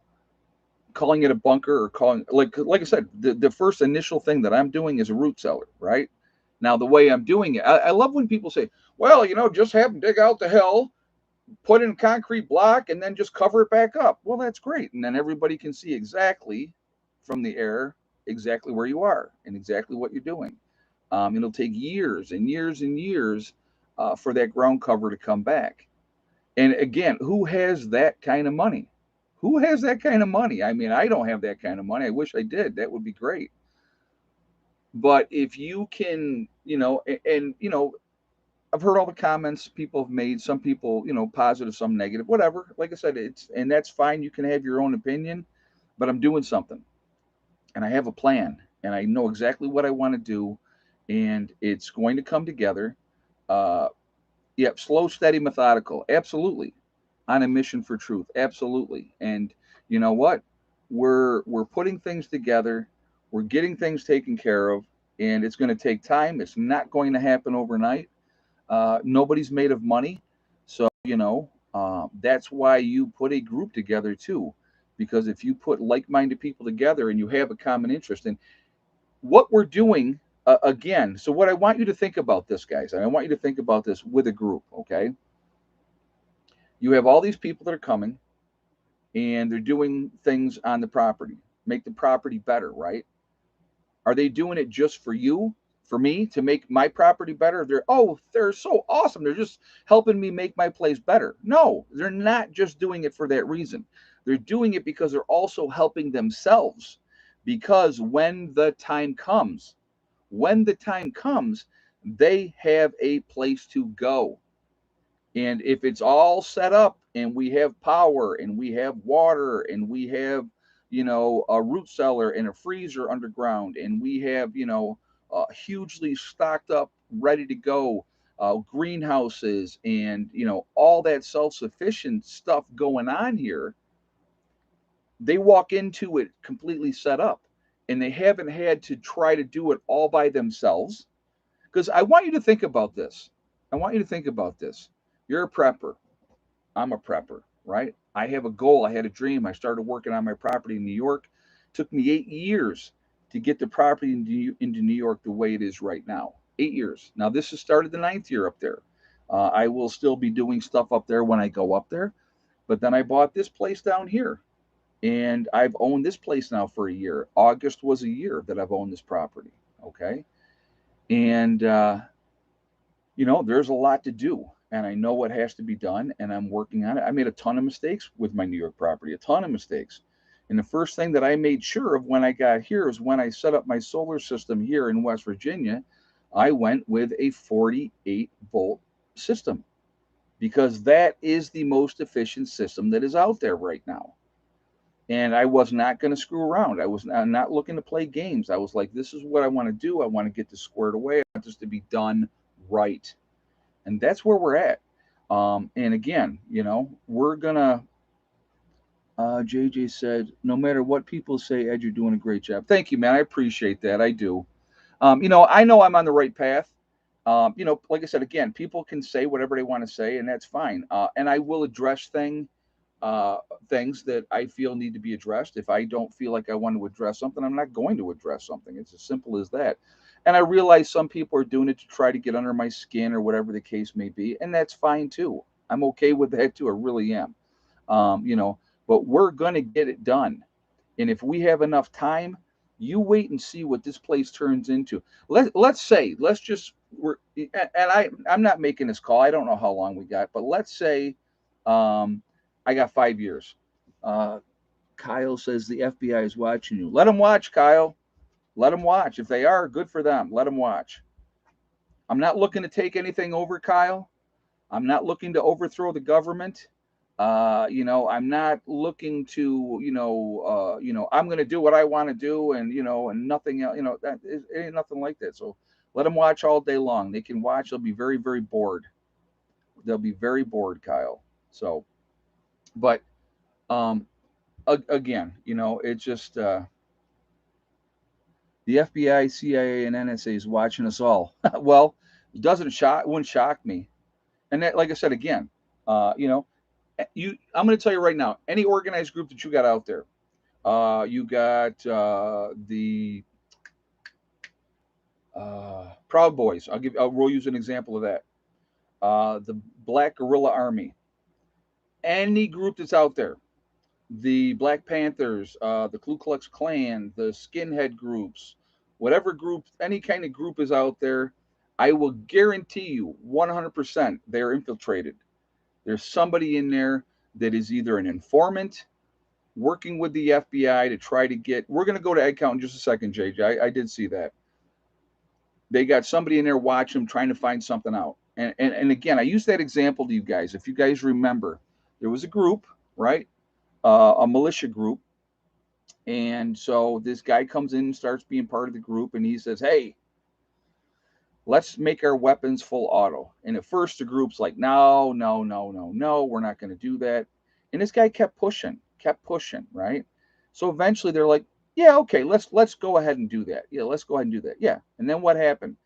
Speaker 1: calling it a bunker, or calling, like I said, the first initial thing that I'm doing is a root cellar, right? Now the way I'm doing it, I love when people say, well, just have them dig out the hill, put in a concrete block, and then just cover it back up. Well, that's great, and then everybody can see exactly from the air exactly where you are and exactly what you're doing. It'll take years and years and years for that ground cover to come back. And again, who has that kind of money? Who has that kind of money? I mean, I don't have that kind of money. I wish I did. That would be great. But if you can, I've heard all the comments people have made. Some people, positive, some negative, whatever. Like I said, and that's fine. You can have your own opinion, but I'm doing something, and I have a plan, and I know exactly what I want to do, and it's going to come together. Uh, Yep, slow, steady, methodical. Absolutely. On a mission for truth. Absolutely. And you know what? We're putting things together. We're getting things taken care of, and it's going to take time. It's not going to happen overnight. Nobody's made of money, so that's why you put a group together too, because if you put like-minded people together and you have a common interest, and what we're doing again. So what I want you to think about this, guys, and I want you to think about this with a group. Okay, you have all these people that are coming, and they're doing things on the property, make the property better, right? Are they doing it just for you, for me, to make my property better? They're so awesome, they're just helping me make my place better. No, they're not just doing it for that reason. They're doing it because they're also helping themselves, because when the time comes, they have a place to go. And if it's all set up and we have power and we have water and we have, a root cellar and a freezer underground, and we have, hugely stocked up, ready to go greenhouses, and, all that self sufficient stuff going on here, they walk into it completely set up, and they haven't had to try to do it all by themselves. Because I want you to think about this. I want you to think about this. You're a prepper. I'm a prepper, right? I have a goal. I had a dream. I started working on my property in New York. It took me 8 years to get the property into New York the way it is right now. 8 years. Now, this has started the ninth year up there. I will still be doing stuff up there when I go up there. But then I bought this place down here. And I've owned this place now for a year. August was a year that I've owned this property. Okay. And, there's a lot to do. And I know what has to be done. And I'm working on it. I made a ton of mistakes with my New York property, a ton of mistakes. And the first thing that I made sure of when I got here is when I set up my solar system here in West Virginia, I went with a 48-volt system because that is the most efficient system that is out there right now. And I was not going to screw around. I'm not looking to play games. I was like, this is what I want to do. I want to get this squared away. I want this to be done right. And that's where we're at. And again, we're going to, JJ said, no matter what people say, Ed, you're doing a great job. Thank you, man. I appreciate that. I do. I know I'm on the right path. Like I said, again, people can say whatever they want to say, and that's fine. And I will address uh, things that I feel need to be addressed. If I don't feel like I want to address something, I'm not going to address something. It's as simple as that. And I realize some people are doing it to try to get under my skin or whatever the case may be, and that's fine too. I'm okay with that too. I really am. Um, you know, but we're going to get it done. And if we have enough time, you wait and see what this place turns into. Let's just I'm not making this call. I don't know how long we got, but let's say um, I got 5 years. Uh, Kyle says the FBI is watching you. Let them watch, Kyle. Let them watch. If they are, good for them. Let them watch. I'm not looking to take anything over, Kyle. I'm not looking to overthrow the government. I'm not looking to, I'm going to do what I want to do, and nothing else. It ain't nothing like that. So let them watch all day long. They can watch. They'll be very, very bored. They'll be very bored, Kyle. So, but um, again, it's just the FBI, CIA, and NSA is watching us all. Well, wouldn't shock me. And that, like I said again, uh, you know, I'm going to tell you right now, any organized group that you got out there, you got the Proud Boys. We'll use an example of that. The Black Guerrilla Army. Any group that's out there, the Black Panthers, the Ku Klux Klan, the skinhead groups, whatever group, any kind of group is out there, I will guarantee you 100% they're infiltrated. There's somebody in there that is either an informant working with the FBI to try to get. We're going to go to Ed count in just a second, JJ. I did see that. They got somebody in there watching them trying to find something out. And again, I use that example to you guys. If you guys remember, there was a group, right? A militia group. And so this guy comes in and starts being part of the group, and he says, hey, let's make our weapons full auto. And at first, the group's like, no, no, no, no, no, we're not going to do that. And this guy kept pushing, right? So eventually, they're like, yeah, okay, let's go ahead and do that. Yeah, let's go ahead and do that. Yeah. And then what happened?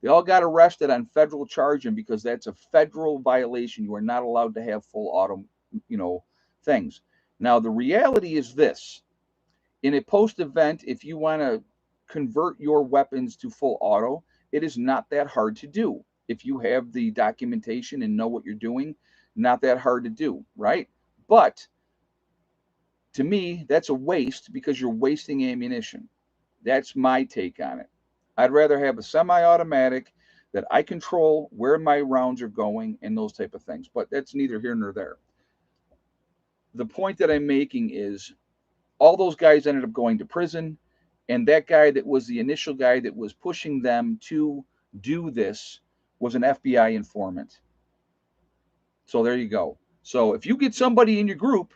Speaker 1: They all got arrested on federal charging because that's a federal violation. You are not allowed to have full auto, things. Now the reality is this: in a post event, if you want to convert your weapons to full auto, it is not that hard to do. If you have the documentation and know what you're doing, not that hard to do, right? But to me, that's a waste because you're wasting ammunition. That's my take on it. I'd rather have a semi-automatic that I control where my rounds are going and those type of things. But that's neither here nor there. The point that I'm making is all those guys ended up going to prison, and that guy that was the initial guy that was pushing them to do this was an FBI informant. So there you go. So if you get somebody in your group,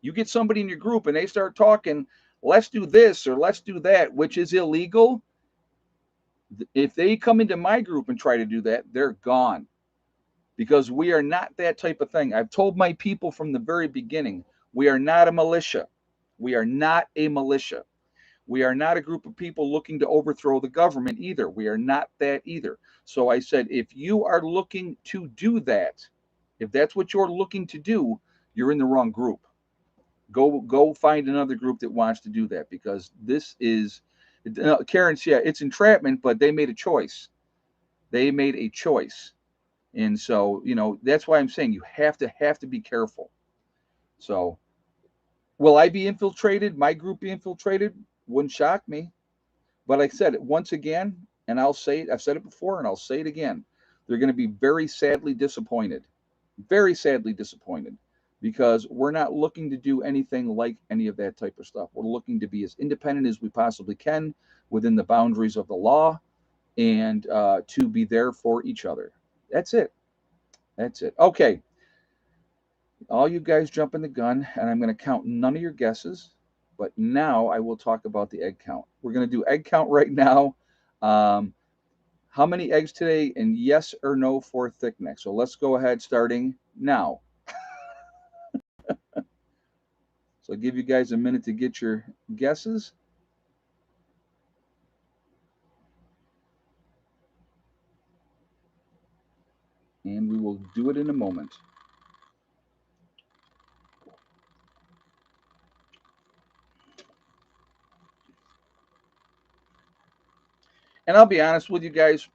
Speaker 1: and they start talking, let's do this or let's do that, which is illegal. If they come into my group and try to do that, they're gone, because we are not that type of thing. I've told my people from the very beginning, we are not a militia. We are not a militia. We are not a group of people looking to overthrow the government either. We are not that either. So I said, if you are looking to do that, If that's what you're looking to do, you're in the wrong group. Go find another group that wants to do that, because this is Karen's, yeah, it's entrapment, but they made a choice. They made a choice. And so, that's why I'm saying you have to be careful. So, will I be infiltrated? My group be infiltrated? Wouldn't shock me. But like I said it once again, and I'll say it, I've said it before and I'll say it again. They're going to be very sadly disappointed. Very sadly disappointed, because we're not looking to do anything like any of that type of stuff. We're looking to be as independent as we possibly can within the boundaries of the law, and to be there for each other. That's it. That's it. Okay. All you guys jump in the gun, and I'm going to count none of your guesses. But now I will talk about the egg count. We're going to do egg count right now. Um, how many eggs today, and yes or no for thick neck? So let's go ahead starting now. So I'll give you guys a minute to get your guesses. And we will do it in a moment. And I'll be honest with you guys,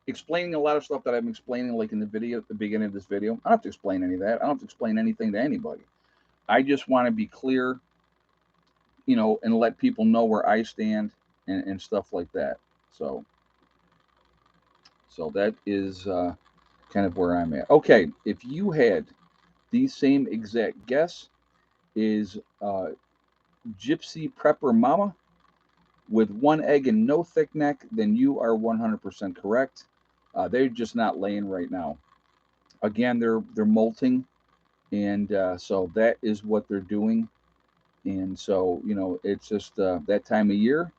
Speaker 1: explaining a lot of stuff that I'm explaining, like in the video at the beginning of this video, I don't have to explain any of that. I don't have to explain anything to anybody. I just want to be clear, and let people know where I stand, and stuff like that. So, so that is kind of where I'm at. Okay, if you had the same exact guess, is Gypsy Prepper Mama with one egg and no thick neck, then you are 100% correct. They're just not laying right now. Again, they're molting, and so that is what they're doing. And so, it's just that time of year.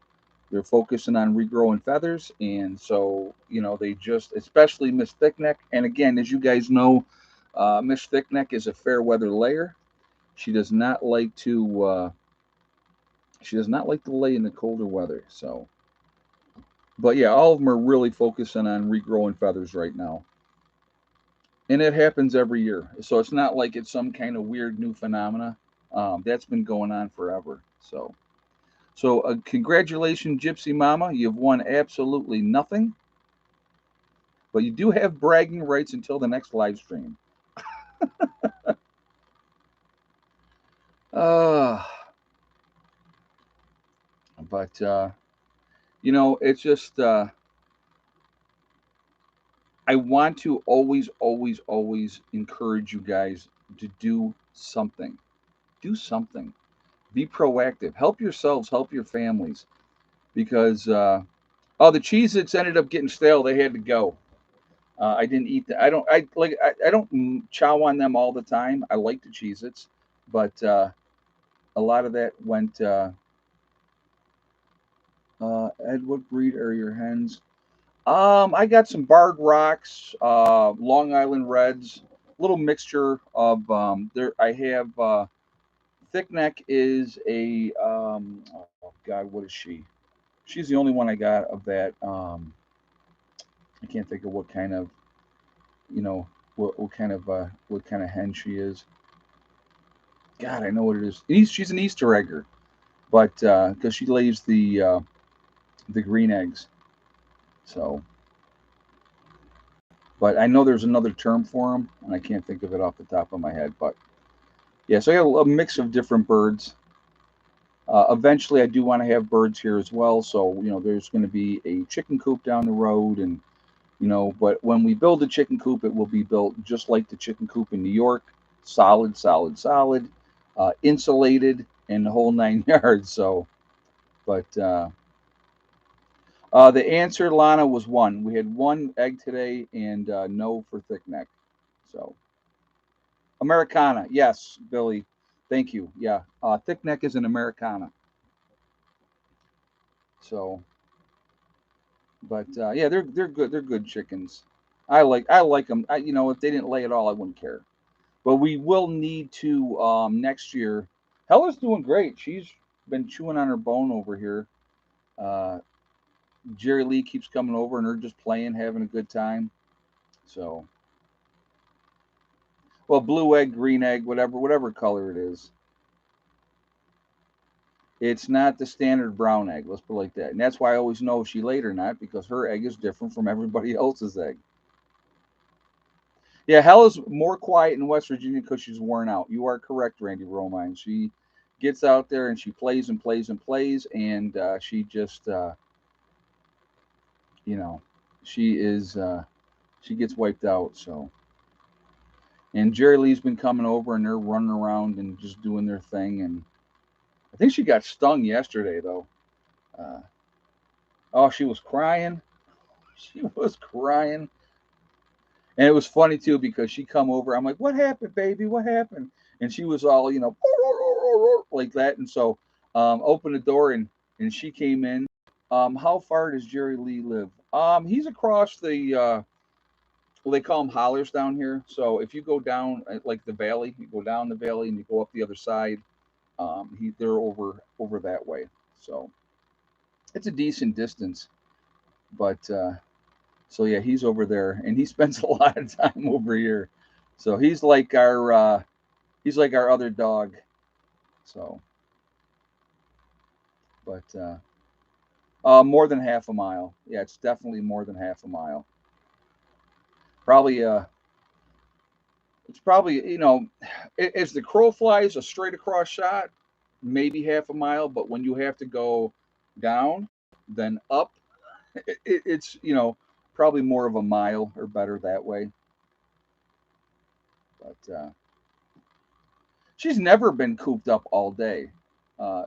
Speaker 1: They're focusing on regrowing feathers, and so they just, especially Miss Thickneck. And again, as you guys know, Miss Thickneck is a fair weather layer. She does not like to. She does not like to lay in the colder weather. So, but yeah, all of them are really focusing on regrowing feathers right now, and it happens every year. So it's not like it's some kind of weird new phenomena. That's been going on forever. So, congratulations, Gypsy Mama. You've won absolutely nothing, but you do have bragging rights until the next live stream. Uh, but it's just I want to always, always, always encourage you guys to do something. Do something. Be proactive. Help yourselves. Help your families. Because the Cheez-Its ended up getting stale. They had to go. I didn't eat that. I don't chow on them all the time. I like the Cheez-Its, but a lot of that went. Ed, what breed are your hens? I got some Barred Rocks, Long Island Reds, little mixture of there. I have Thick Neck is a oh God, what is she? She's the only one I got of that. I can't think of what kind of you know what kind of hen she is. God, I know what it is. She's an Easter egger, but because she lays the green eggs. So, but I know there's another term for them, and I can't think of it off the top of my head. But yeah, so I got a mix of different birds. Eventually, I do want to have birds here as well. So there's going to be a chicken coop down the road, and but when we build a chicken coop, it will be built just like the chicken coop in New York, solid, solid, solid, insulated, and the whole 9 yards. So, but the answer, Lana, was one. We had one egg today, and no for thick neck. So, Americana, yes, Billy, thank you. Yeah, thick neck is an Americana. So, but yeah, they're good. They're good chickens. I like them. If they didn't lay at all, I wouldn't care. But we will need to next year. Hella's doing great. She's been chewing on her bone over here. Uh, Jerry Lee keeps coming over, and they're just playing, having a good time. So, Well, blue egg, green egg, whatever color it is. It's not the standard brown egg. Let's put it like that. And that's why I always know if she laid or not, because her egg is different from everybody else's egg. Yeah, Hell is more quiet in West Virginia because she's worn out. You are correct, Randy Romine. She gets out there and she plays and plays and plays, and she just, you know, she is, she gets wiped out. So, and Jerry Lee's been coming over and they're running around and just doing their thing. And I think she got stung yesterday, though. Uh, oh, she was crying. She was crying. And it was funny too because she come over. I'm like, "What happened, baby? What happened?" And she was all, like that. And so, opened the door and she came in. How far does Jerry Lee live? He's across the well, they call them hollers down here. So if you go down like the valley, you go down the valley and you go up the other side. They're over that way. So it's a decent distance, but so yeah, he's over there, and he spends a lot of time over here. So he's like our other dog. So, but more than half a mile. Yeah, it's definitely more than half a mile. Probably it's probably as the crow flies a straight across shot, maybe half a mile. But when you have to go down, then up, it's probably more of a mile or better that way. But she's never been cooped up all day.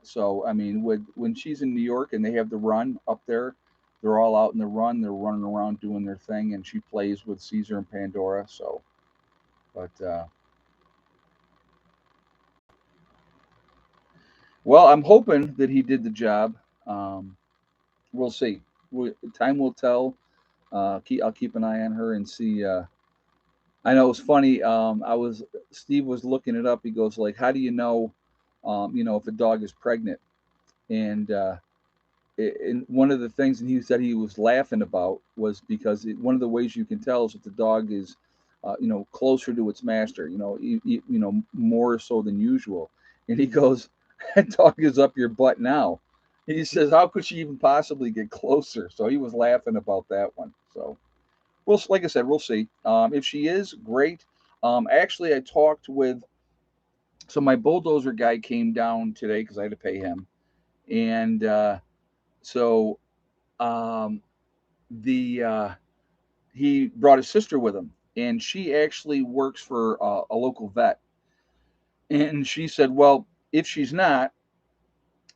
Speaker 1: So I mean, when she's in New York and they have the run up there, they're all out in the run. They're running around doing their thing, and she plays with Caesar and Pandora. So, but well, I'm hoping that he did the job. Um, we'll see. Time will tell. I'll keep an eye on her and see. I know it was funny. Steve was looking it up. He goes like, "How do you know, if a dog is pregnant?" And and one of the things that he said he was laughing about was because one of the ways you can tell is if the dog is, closer to its master, more so than usual. And he goes, "That dog is up your butt now." He says, "How could she even possibly get closer?" So he was laughing about that one. So like I said, we'll see. If she is, great. Actually, I talked with so my bulldozer guy came down today because I had to pay him, and so um, the he brought his sister with him, and she actually works for a local vet. And she said, "Well, if she's not,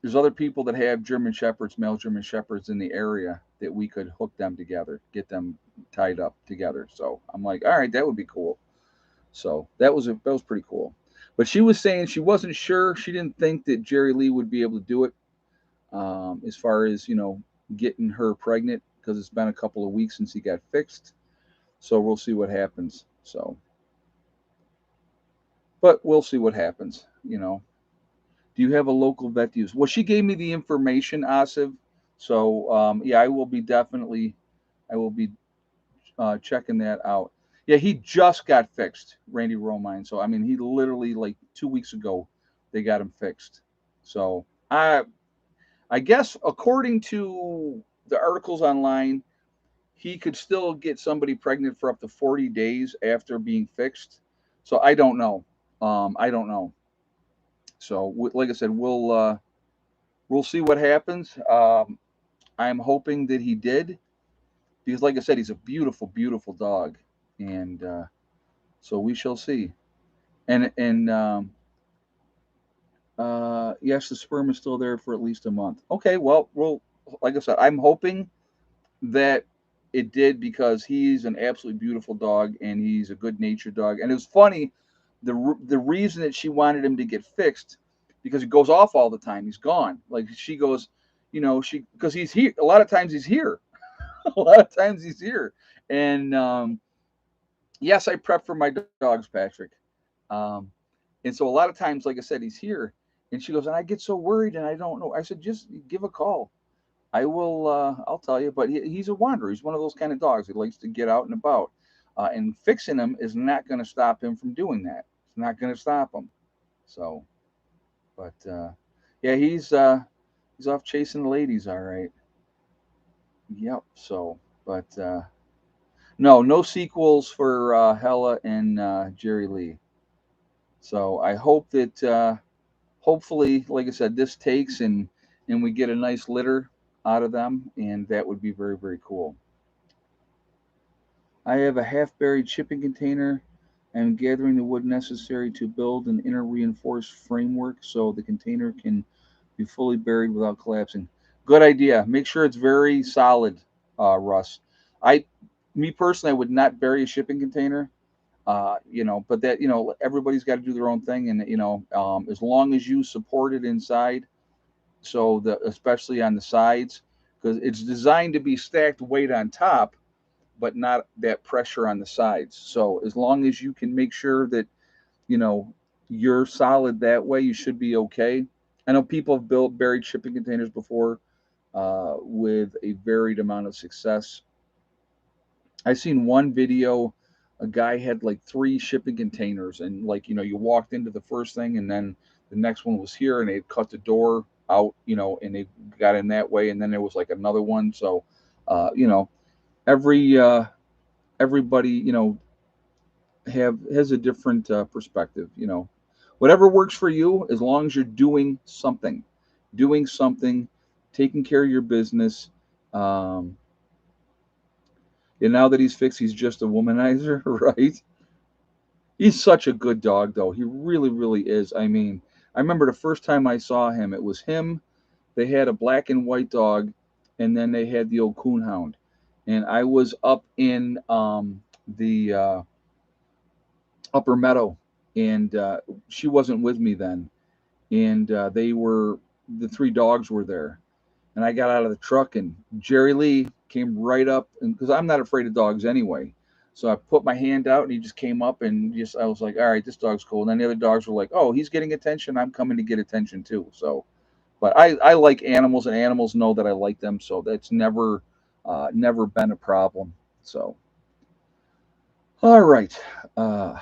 Speaker 1: there's other people that have German shepherds, male German shepherds in the area that we could hook them together, get them tied up together." So I'm like, "All right, that would be cool." So that was pretty cool. But she was saying she wasn't sure. She didn't think that Jerry Lee would be able to do it as far as getting her pregnant because it's been a couple of weeks since he got fixed. So we'll see what happens. So, but we'll see what happens. Do you have a local vet to use? Well, she gave me the information, Asif. So yeah, I will be checking that out. Yeah, he just got fixed, Randy Romine. So I mean, he literally like 2 weeks ago, they got him fixed. So I guess according to the articles online, he could still get somebody pregnant for up to 40 days after being fixed. So I don't know. I don't know. So like I said, we'll see what happens. I'm hoping that he did because, like I said, he's a beautiful, beautiful dog, and so we shall see. And yes, the sperm is still there for at least a month. Okay, well, like I said, I'm hoping that it did because he's an absolutely beautiful dog and he's a good natured dog. And it was funny, the reason that she wanted him to get fixed because he goes off all the time. He's gone. Like she goes, she because he's here. A lot of times he's here. A lot of times he's here. And yes, I prep for my dogs, Patrick. Um, and so a lot of times, like I said, he's here. And she goes, and I get so worried and I don't know. I said, just give a call. I will. I'll tell you. But he's a wanderer. He's one of those kind of dogs. He likes to get out and about. and fixing him is not going to stop him from doing that. It's not going to stop him. So, but yeah, he's off chasing the ladies, all right. Yep. So, but no sequels for Hella and Jerry Lee. So I hope that hopefully, like I said, this takes and we get a nice litter out of them, and that would be very very cool. I have a half buried shipping container. I'm gathering the wood necessary to build an inner reinforced framework so the container can be fully buried without collapsing. Good idea. Make sure it's very solid, Russ. I, me personally, I would not bury a shipping container. But that everybody's got to do their own thing, and as long as you support it inside, so the especially on the sides, because it's designed to be stacked weight on top, but not that pressure on the sides. So as long as you can make sure that you know you're solid that way, you should be okay. I know people have built buried shipping containers before with a varied amount of success. I seen one video, a guy had like three shipping containers, and like you walked into the first thing, and then the next one was here, and they cut the door out, and they got in that way, and then there was like another one. So, uh, you know, every everybody have has a different perspective. Whatever works for you, as long as you're doing something, taking care of your business. Um, and now that he's fixed, he's just a womanizer, right? He's such a good dog, though. He really, really is. I mean, I remember the first time I saw him, it was him. They had a black and white dog, and then they had the old coonhound. And I was up in the upper meadow, and she wasn't with me then. And the three dogs were there. And I got out of the truck, and Jerry Lee came right up, and because I'm not afraid of dogs anyway. So I put my hand out, and he just came up, and just I was like, all right, this dog's cool. And then the other dogs were like, oh, he's getting attention. I'm coming to get attention too. So, but I like animals, and animals know that I like them. So that's never been a problem. So, all right. Uh,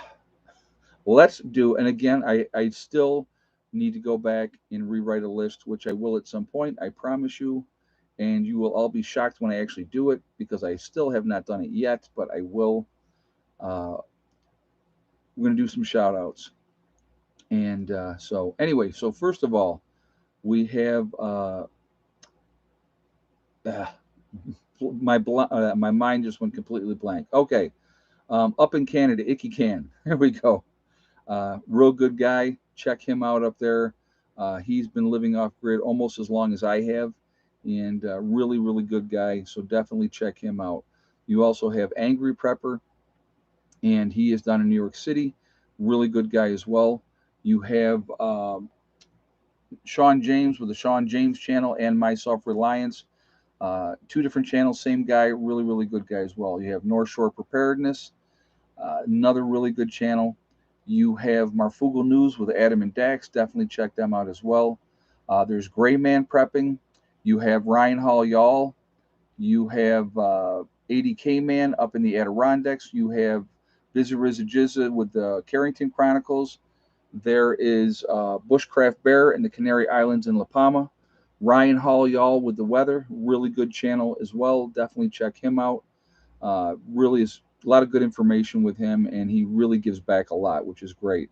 Speaker 1: let's do, and again, I still need to go back and rewrite a list, which I will at some point, I promise you. And you will all be shocked when I actually do it because I still have not done it yet, but I will. Uh, we're going to do some shout outs. And so, anyway, so first of all, we have uh, my mind just went completely blank. Okay, up in Canada, Icky Can. There we go. Real good guy. Check him out up there. He's been living off grid almost as long as I have, and really, really good guy. So definitely check him out. You also have Angry Prepper, and he is down in New York City. Really good guy as well. You have Sean James with the Sean James channel and My Self Reliance. Two different channels, same guy. Really, really good guy as well. You have North Shore Preparedness, another really good channel. You have Marfugal News with Adam and Dax. Definitely check them out as well. There's Gray Man Prepping. You have Ryan Hall Y'all. You have 80K Man up in the Adirondacks. You have Bizza Rizza Jizza with the Carrington Chronicles. There is Bushcraft Bear in the Canary Islands in La Palma. Ryan Hall Y'all with the weather. Really good channel as well. Definitely check him out. Really is a lot of good information with him, and he really gives back a lot, which is great.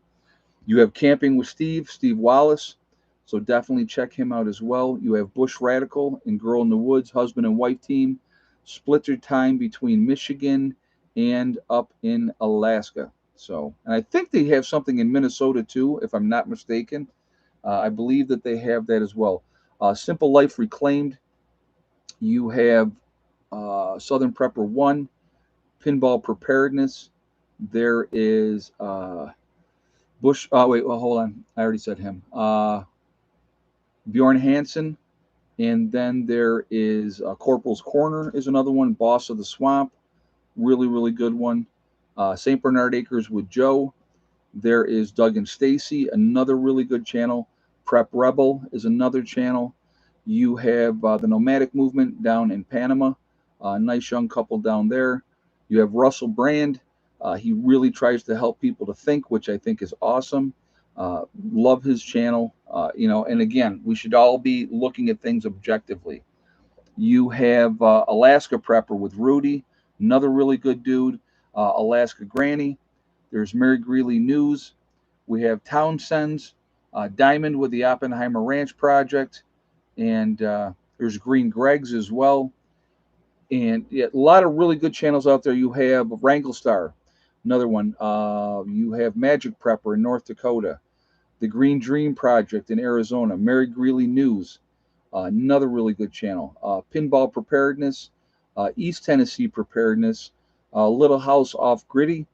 Speaker 1: You have Camping with Steve Wallace, so definitely check him out as well. You have Bush Radical and Girl in the Woods, husband and wife team, split their time between Michigan and up in Alaska. So, and I think they have something in Minnesota too, if I'm not mistaken. I believe that they have that as well. Simple Life Reclaimed. You have Southern Prepper 1, Pinball Preparedness. There is Bush. Wait, well, hold on. I already said him. Bjorn Hansen. And then there is Corporal's Corner is another one. Boss of the Swamp. Really, really good one. St. Bernard Acres with Joe. There is Doug and Stacy, another really good channel. Prep Rebel is another channel. You have the Nomadic Movement down in Panama. Nice young couple down there. You have Russell Brand. He really tries to help people to think, which I think is awesome. Love his channel. And again, we should all be looking at things objectively. You have Alaska Prepper with Rudy, another really good dude. Alaska Granny. There's Mary Greeley News. We have Townsend's, Diamond with the Oppenheimer Ranch Project, and there's Green Greg's as well. And yeah, a lot of really good channels out there. You have Wrangle Star, another one. You have Magic Prepper in North Dakota, the Green Dream Project in Arizona, Mary Greeley News, another really good channel. Pinball Preparedness, East Tennessee Preparedness, Little House Off Gritty.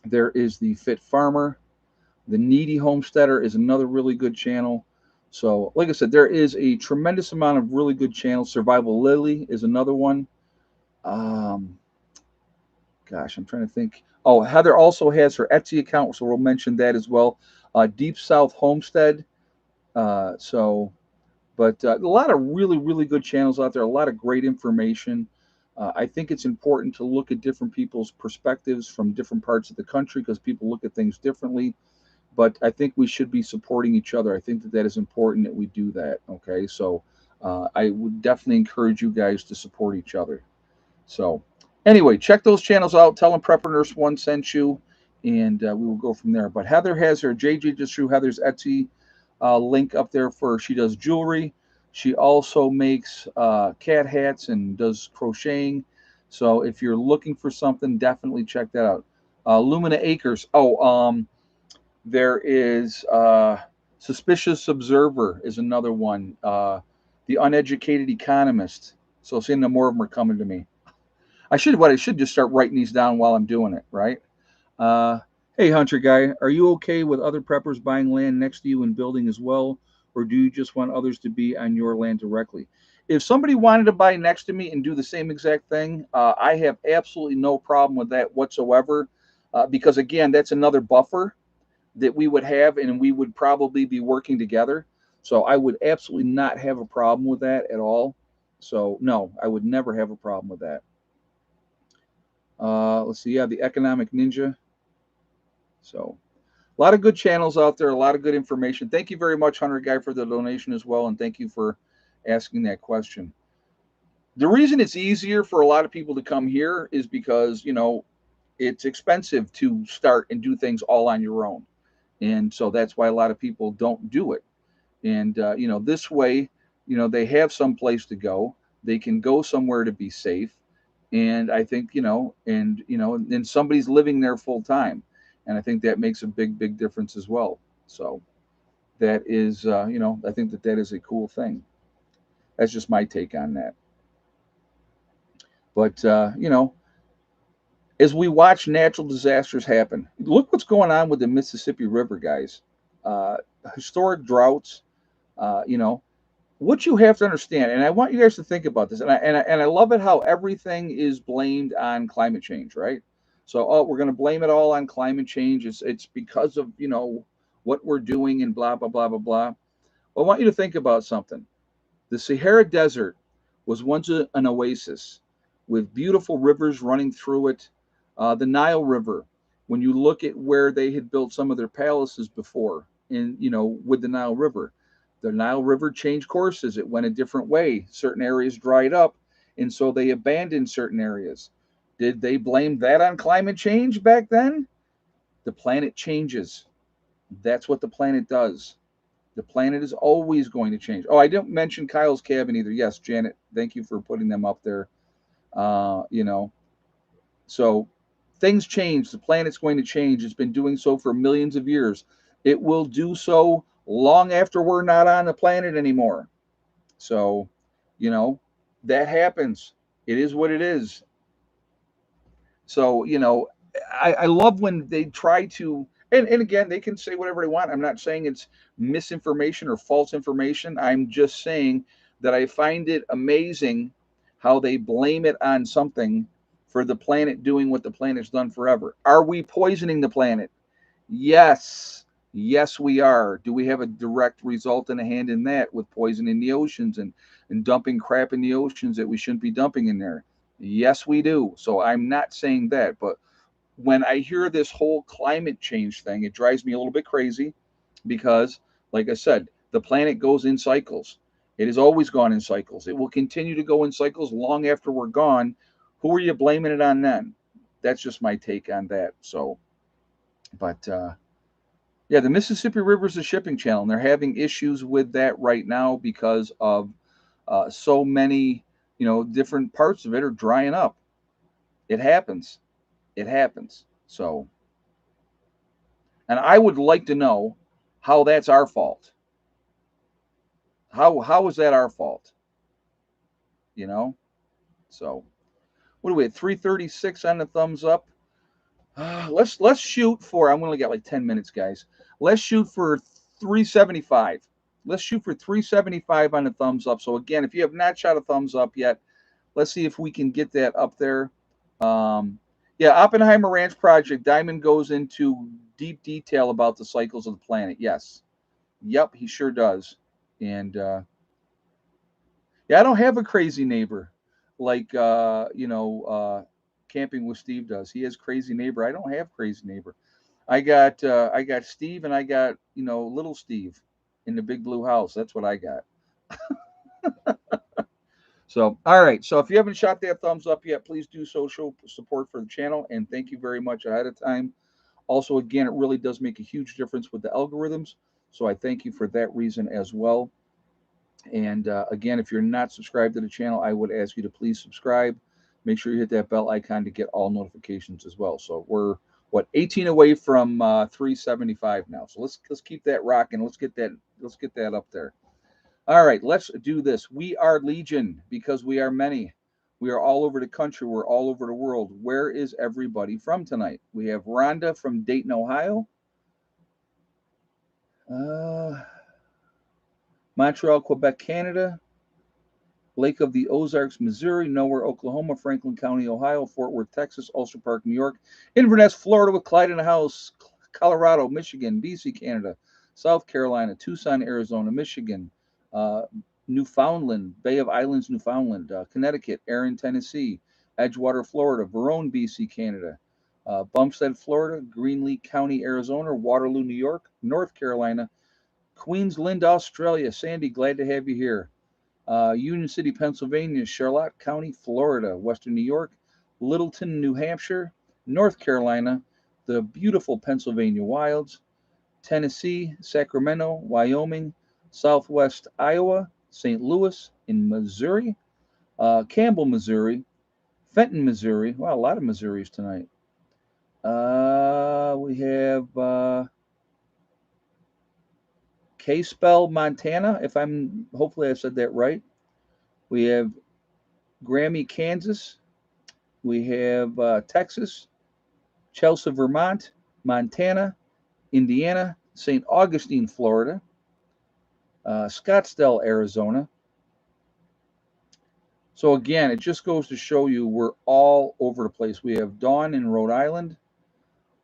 Speaker 1: There is the Fit Farmer. The Needy Homesteader is another really good channel. So, like I said, there is a tremendous amount of really good channels. Survival Lily is another one. Um, Gosh, I'm trying to think. Oh, Heather also has her Etsy account, so we'll mention that as well. Deep South Homestead. So, but a lot of really, really good channels out there. A lot of great information. I think it's important to look at different people's perspectives from different parts of the country because people look at things differently. But I think we should be supporting each other. I think that that is important that we do that. Okay, so I would definitely encourage you guys to support each other. So anyway, check those channels out. Tell them Prepper Nurse One sent you, and we will go from there. But Heather has her JJ just threw Heather's Etsy link up there for she does jewelry. She also makes cat hats and does crocheting. So if you're looking for something, definitely check that out. Lumina Acres. There is Suspicious Observer is another one. The Uneducated Economist. So seeing no more of them are coming to me. I should just start writing these down while I'm doing it, right? Uh, hey, Hunter guy, are you okay with other preppers buying land next to you and building as well, or do you just want others to be on your land directly? If somebody wanted to buy next to me and do the same exact thing, I have absolutely no problem with that whatsoever, because again, that's another buffer that we would have, and we would probably be working together. So I would absolutely not have a problem with that at all. So no, I would never have a problem with that. Let's see. Yeah, the Economic Ninja. So a lot of good channels out there, a lot of good information. Thank you very much, Hunter Guy, for the donation as well, and thank you for asking that question. The reason it's easier for a lot of people to come here is because it's expensive to start and do things all on your own, and so that's why a lot of people don't do it. And this way, they have some place to go. They can go somewhere to be safe, and I think and somebody's living there full time, and I think that makes a big difference as well. So that is I think that that is a cool thing. That's just my take on that. But as we watch natural disasters happen, look what's going on with the Mississippi River, guys. Uh, Historic droughts. You know, what you have to understand, and I want you guys to think about this, and I love it how everything is blamed on climate change, right? So, oh, we're going to blame it all on climate change. It's because of what we're doing and blah blah blah blah blah. Well, I want you to think about something. The Sahara Desert was once an oasis with beautiful rivers running through it. The Nile River, when you look at where they had built some of their palaces before, in with the Nile River changed courses. It went a different way. Certain areas dried up, and so they abandoned certain areas. Did they blame that on climate change back then? The planet changes. That's what the planet does. The planet is always going to change. Oh, I didn't mention Kyle's cabin either. Yes, Janet, thank you for putting them up there. Uh, you know, so things change. The planet's going to change. It's been doing so for millions of years. It will do so long after we're not on the planet anymore. So, you know, that happens. It is what it is. So, I love when they try to, and again, they can say whatever they want. I'm not saying it's misinformation or false information. I'm just saying that I find it amazing how they blame it on something for the planet doing what the planet's done forever. Are we poisoning the planet? Yes. Yes, we are. Do we have a direct result and a hand in that with poisoning the oceans and dumping crap in the oceans that we shouldn't be dumping in there? Yes, we do. So I'm not saying that, but when I hear this whole climate change thing, it drives me a little bit crazy because, like I said, the planet goes in cycles. It has always gone in cycles. It will continue to go in cycles long after we're gone. Who are you blaming it on then? That's just my take on that. So, but yeah, the Mississippi River is a shipping channel, and they're having issues with that right now because of so many, different parts of it are drying up. It happens. It happens. So, and I would like to know how that's our fault. How is that our fault? You know. So, what do we at 336 on the thumbs up? Let's shoot for. I'm only got like 10 minutes, guys. Let's shoot for 375. Let's shoot for 375 on the thumbs up. So again, if you have not shot a thumbs up yet, let's see if we can get that up there. Yeah, Oppenheimer Ranch Project. Diamond goes into deep detail about the cycles of the planet. Yes, yep, he sure does. And yeah, I don't have a crazy neighbor like Camping with Steve does. He has crazy neighbor. I don't have crazy neighbor. I got Steve and I got little Steve in the big blue house. That's what I got. So all right. So if you haven't shot that thumbs up yet, please do so. Show support for the channel, and thank you very much ahead of time. Also, again, it really does make a huge difference with the algorithms. So I thank you for that reason as well. And again, if you're not subscribed to the channel, I would ask you to please subscribe. Make sure you hit that bell icon to get all notifications as well. So we're 18 away from 375 now. So let's keep that rocking. Let's get that up there. All right, let's do this. We are Legion because we are many. We are all over the country. We're all over the world. Where is everybody from tonight? We have Rhonda from Dayton, Ohio. Montreal, Quebec, Canada. Lake of the Ozarks, Missouri, Nowhere, Oklahoma, Franklin County, Ohio, Fort Worth, Texas, Ulster Park, New York, Inverness, Florida, with Clyde in the house, Colorado, Michigan, BC, Canada, South Carolina, Tucson, Arizona, Michigan, Newfoundland, Bay of Islands, Newfoundland, Connecticut, Erin, Tennessee, Edgewater, Florida, Verone, BC, Canada, Bumstead, Florida, Greenlee County, Arizona, Waterloo, New York, North Carolina, Queensland, Australia. Sandy, glad to have you here. Union City, Pennsylvania, Charlotte County, Florida, Western New York, Littleton, New Hampshire, North Carolina, the beautiful Pennsylvania Wilds, Tennessee, Sacramento, Wyoming, Southwest Iowa, St. Louis in Missouri, Campbell, Missouri, Fenton, Missouri. Wow, a lot of Missouris tonight. We have K-Spell, Montana, hopefully I said that right. We have Grammy, Kansas. We have Texas, Chelsea, Vermont, Montana, Indiana, St. Augustine, Florida, Scottsdale, Arizona. So again, it just goes to show you we're all over the place. We have Dawn in Rhode Island,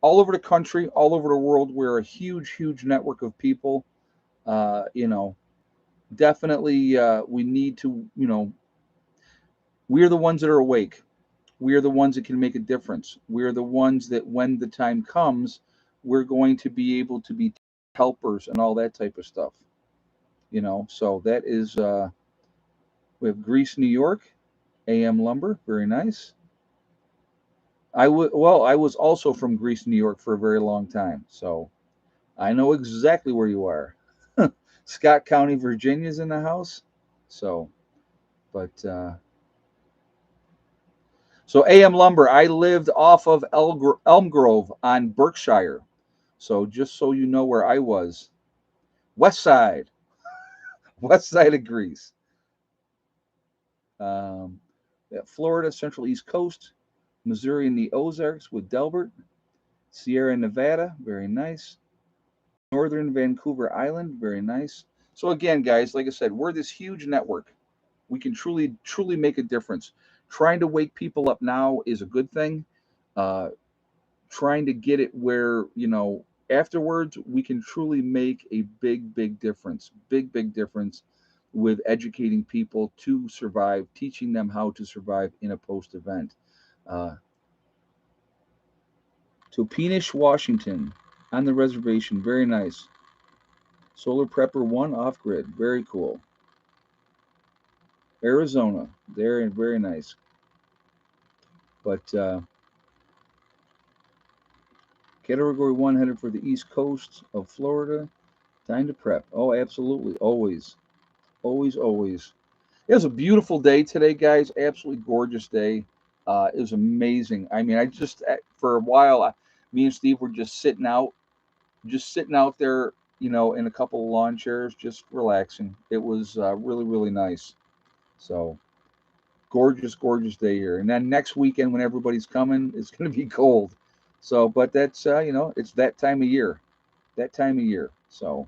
Speaker 1: all over the country, all over the world. We're a huge, huge network of people. Definitely we need to, we are the ones that are awake. We are the ones that can make a difference. We are the ones that when the time comes, we're going to be able to be helpers and all that type of stuff. So that is, we have Greece, New York, AM Lumber, very nice. I was also from Greece, New York for a very long time. So I know exactly where you are. Scott County, Virginia's in the house. So, but, so AM Lumber, I lived off of Elm Grove on Berkshire. So just so you know where I was. West side of Greece. Florida, Central East Coast, Missouri and the Ozarks with Delbert, Sierra Nevada, very nice. Northern Vancouver Island, very nice. So again, guys, like I said, we're this huge network. We can truly, truly make a difference. Trying to wake people up now is a good thing. Trying to get it where, afterwards, we can truly make a big, big difference. Big, big difference with educating people to survive, teaching them how to survive in a post-event. Topinish, Washington, on the reservation. Very nice. Solar Prepper 1 off grid. Very cool. Arizona. There, very nice. But Category 1 headed for the east coast of Florida. Time to prep. Oh, absolutely. Always. Always, always. It was a beautiful day today, guys. Absolutely gorgeous day. It was amazing. I mean, I just, for a while, me and Steve were just sitting out there, in a couple of lawn chairs, just relaxing. It was really, really nice. So, gorgeous, gorgeous day here. And then next weekend, when everybody's coming, it's going to be cold. So, but that's, it's that time of year. That time of year. So,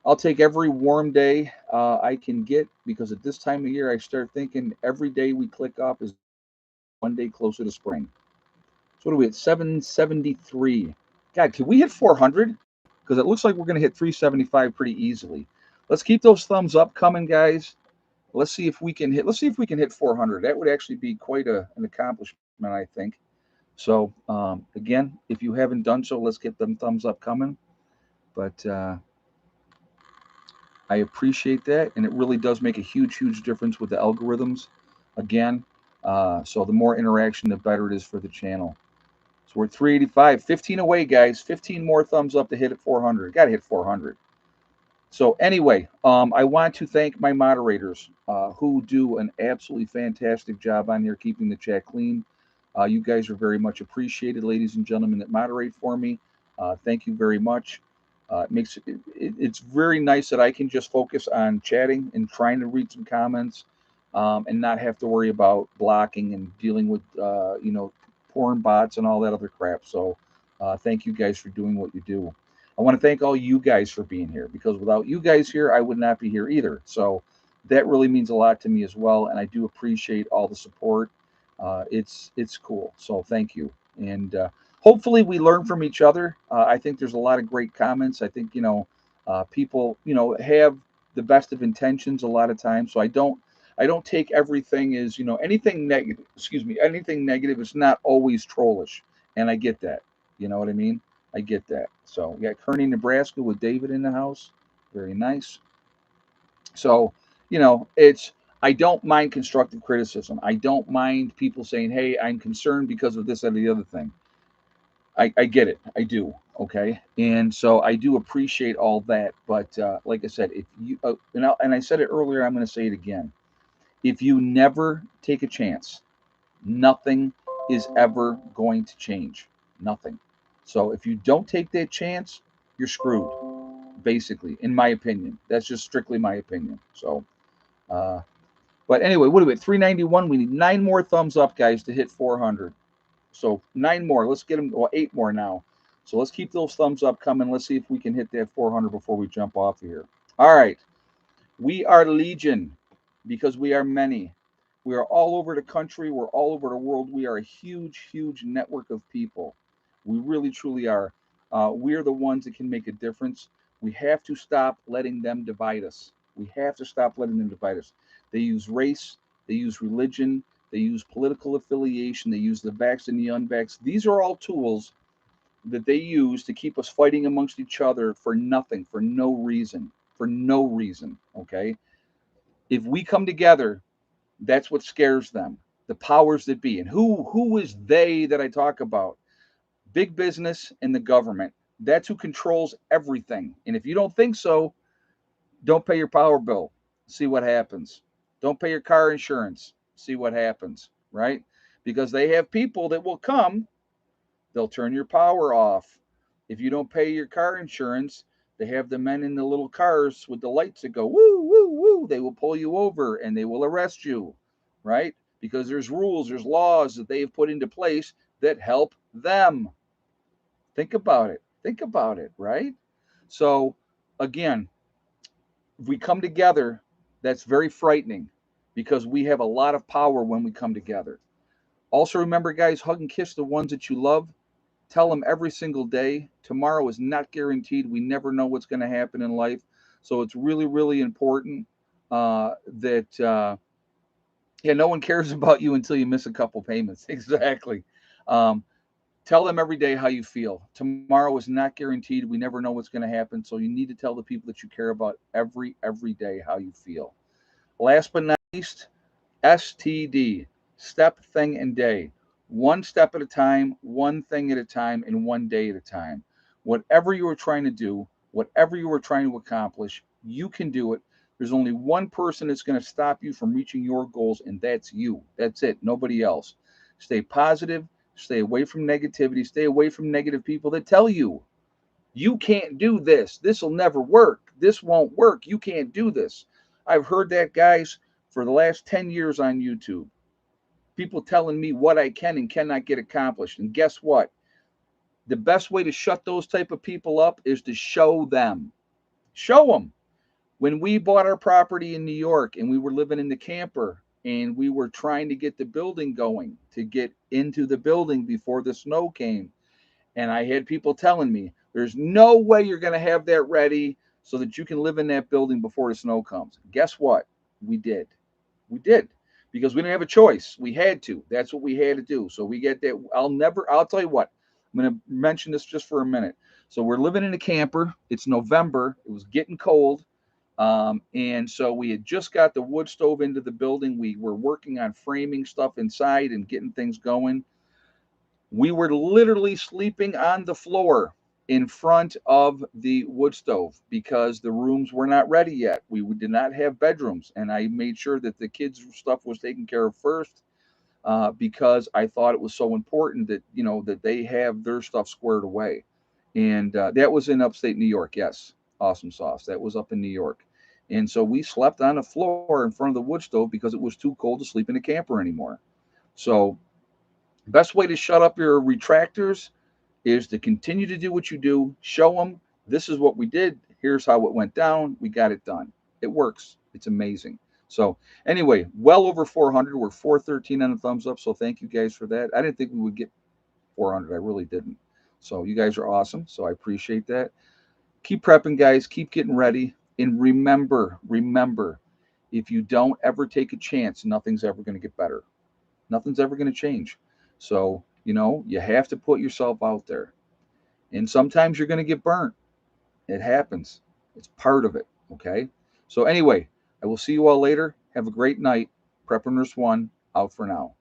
Speaker 1: I'll take every warm day I can get because at this time of year, I start thinking every day we click off is one day closer to spring. So, what are we at? 773. God, can we hit 400? Because it looks like we're going to hit 375 pretty easily. Let's keep those thumbs up coming, guys. Let's see if we can hit. Let's see if we can hit 400. That would actually be quite an accomplishment, I think. So, again, if you haven't done so, let's get them thumbs up coming. But I appreciate that, and it really does make a huge, huge difference with the algorithms. Again, so the more interaction, the better it is for the channel. So we're at 385, 15 away, guys. 15 more thumbs up to hit at 400. Got to hit 400. So anyway, I want to thank my moderators who do an absolutely fantastic job on here keeping the chat clean. You guys are very much appreciated, ladies and gentlemen that moderate for me. Thank you very much. It's very nice that I can just focus on chatting and trying to read some comments, and not have to worry about blocking and dealing with porn bots and all that other crap. So thank you guys for doing what you do. I want to thank all you guys for being here because without you guys here, I would not be here either. So that really means a lot to me as well, and I do appreciate all the support. It's cool. So thank you, and hopefully we learn from each other. I think there's a lot of great comments. I think people have the best of intentions a lot of times. So I don't take everything as anything negative. Excuse me, anything negative is not always trollish, and I get that. You know what I mean? I get that. So we got Kearney, Nebraska with David in the house. Very nice. So, it's I don't mind constructive criticism. I don't mind people saying, "Hey, I'm concerned because of this, and the other thing." I get it. I do. Okay, and so I do appreciate all that. But like I said, if you and I said it earlier, I'm going to say it again. If you never take a chance, nothing is ever going to change. Nothing. So if you don't take that chance, you're screwed. Basically, in my opinion, that's just strictly my opinion. So. Uh, But anyway, what are we at? 391. We need 9 more thumbs up, guys, to hit 400. So 9 more. Let's get them. Well, 8 more now. So let's keep those thumbs up coming. Let's see if we can hit that 400 before we jump off here. All right. We are legion because we are many. We are all over the country. We're all over the world. We are a huge, huge network of people. We really, truly are. We are the ones that can make a difference. We have to stop letting them divide us. We have to stop letting them divide us. They use race, they use religion, they use political affiliation, they use the vax and the unvax. These are all tools that they use to keep us fighting amongst each other for nothing, for no reason, for no reason. Okay. If we come together, that's what scares them. The powers that be. And who is they that I talk about? Big business and the government. That's who controls everything. And if you don't think so, don't pay your power bill. See what happens. Don't pay your car insurance. See what happens, right? Because they have people that will come, they'll turn your power off. If you don't pay your car insurance, they have the men in the little cars with the lights that go woo, woo, woo. They will pull you over and they will arrest you, right? Because there's rules, there's laws that they have put into place that help them. Think about it. Think about it, right? So, again, if we come together, that's very frightening because we have a lot of power when we come together. Also, remember, guys, hug and kiss the ones that you love. Tell them every single day. Tomorrow is not guaranteed. We never know what's going to happen in life. So it's really, really important that, yeah, no one cares about you until you miss a couple payments. Exactly. Um, Tell them every day how you feel. Tomorrow is not guaranteed. We never know what's going to happen. So you need to tell the people that you care about every day how you feel. Last but not least, STD, step, thing, and day. One step at a time, one thing at a time, and one day at a time. Whatever you are trying to do, whatever you are trying to accomplish, you can do it. There's only one person that's going to stop you from reaching your goals, and that's you. That's it, nobody else. Stay positive, stay away from negativity, stay away from negative people that tell you, you can't do this. This will never work. This won't work. You can't do this. I've heard that, guys, for the last 10 years on YouTube. People telling me what I can and cannot get accomplished. And guess what? The best way to shut those type of people up is to show them. Show them. When we bought our property in New York and we were living in the camper and we were trying to get the building going, to get into the building before the snow came, and I had people telling me, there's no way you're going to have that ready so that you can live in that building before the snow comes. Guess what? We did. We did, because we didn't have a choice. We had to. That's what we had to do. So we get that. I'll tell you what, I'm going to mention this just for a minute. So we're living in a camper. It's November. It was getting cold. And so we had just got the wood stove into the building. We were working on framing stuff inside and getting things going. We were literally sleeping on the floor in front of the wood stove because the rooms were not ready yet. We did not have bedrooms, and I made sure that the kids' stuff was taken care of first, because I thought it was so important that that they have their stuff squared away. And that was in upstate New York. Yes, awesome sauce. That was up in New York, and so we slept on the floor in front of the wood stove because it was too cold to sleep in a camper anymore. So best way to shut up your retractors is to continue to do what you do. Show them, this is what we did. Here's how it went down. We got it done. It works. It's amazing. So anyway, well over 400. We're 413 on the thumbs up. So thank you guys for that. I didn't think we would get 400. I really didn't. So you guys are awesome. So I appreciate that. Keep prepping, guys. Keep getting ready. And remember, if you don't ever take a chance, nothing's ever going to get better. Nothing's ever going to change. So, you have to put yourself out there. And sometimes you're going to get burnt. It happens. It's part of it. Okay. So, anyway, I will see you all later. Have a great night. Prepper Nurse 1 out for now.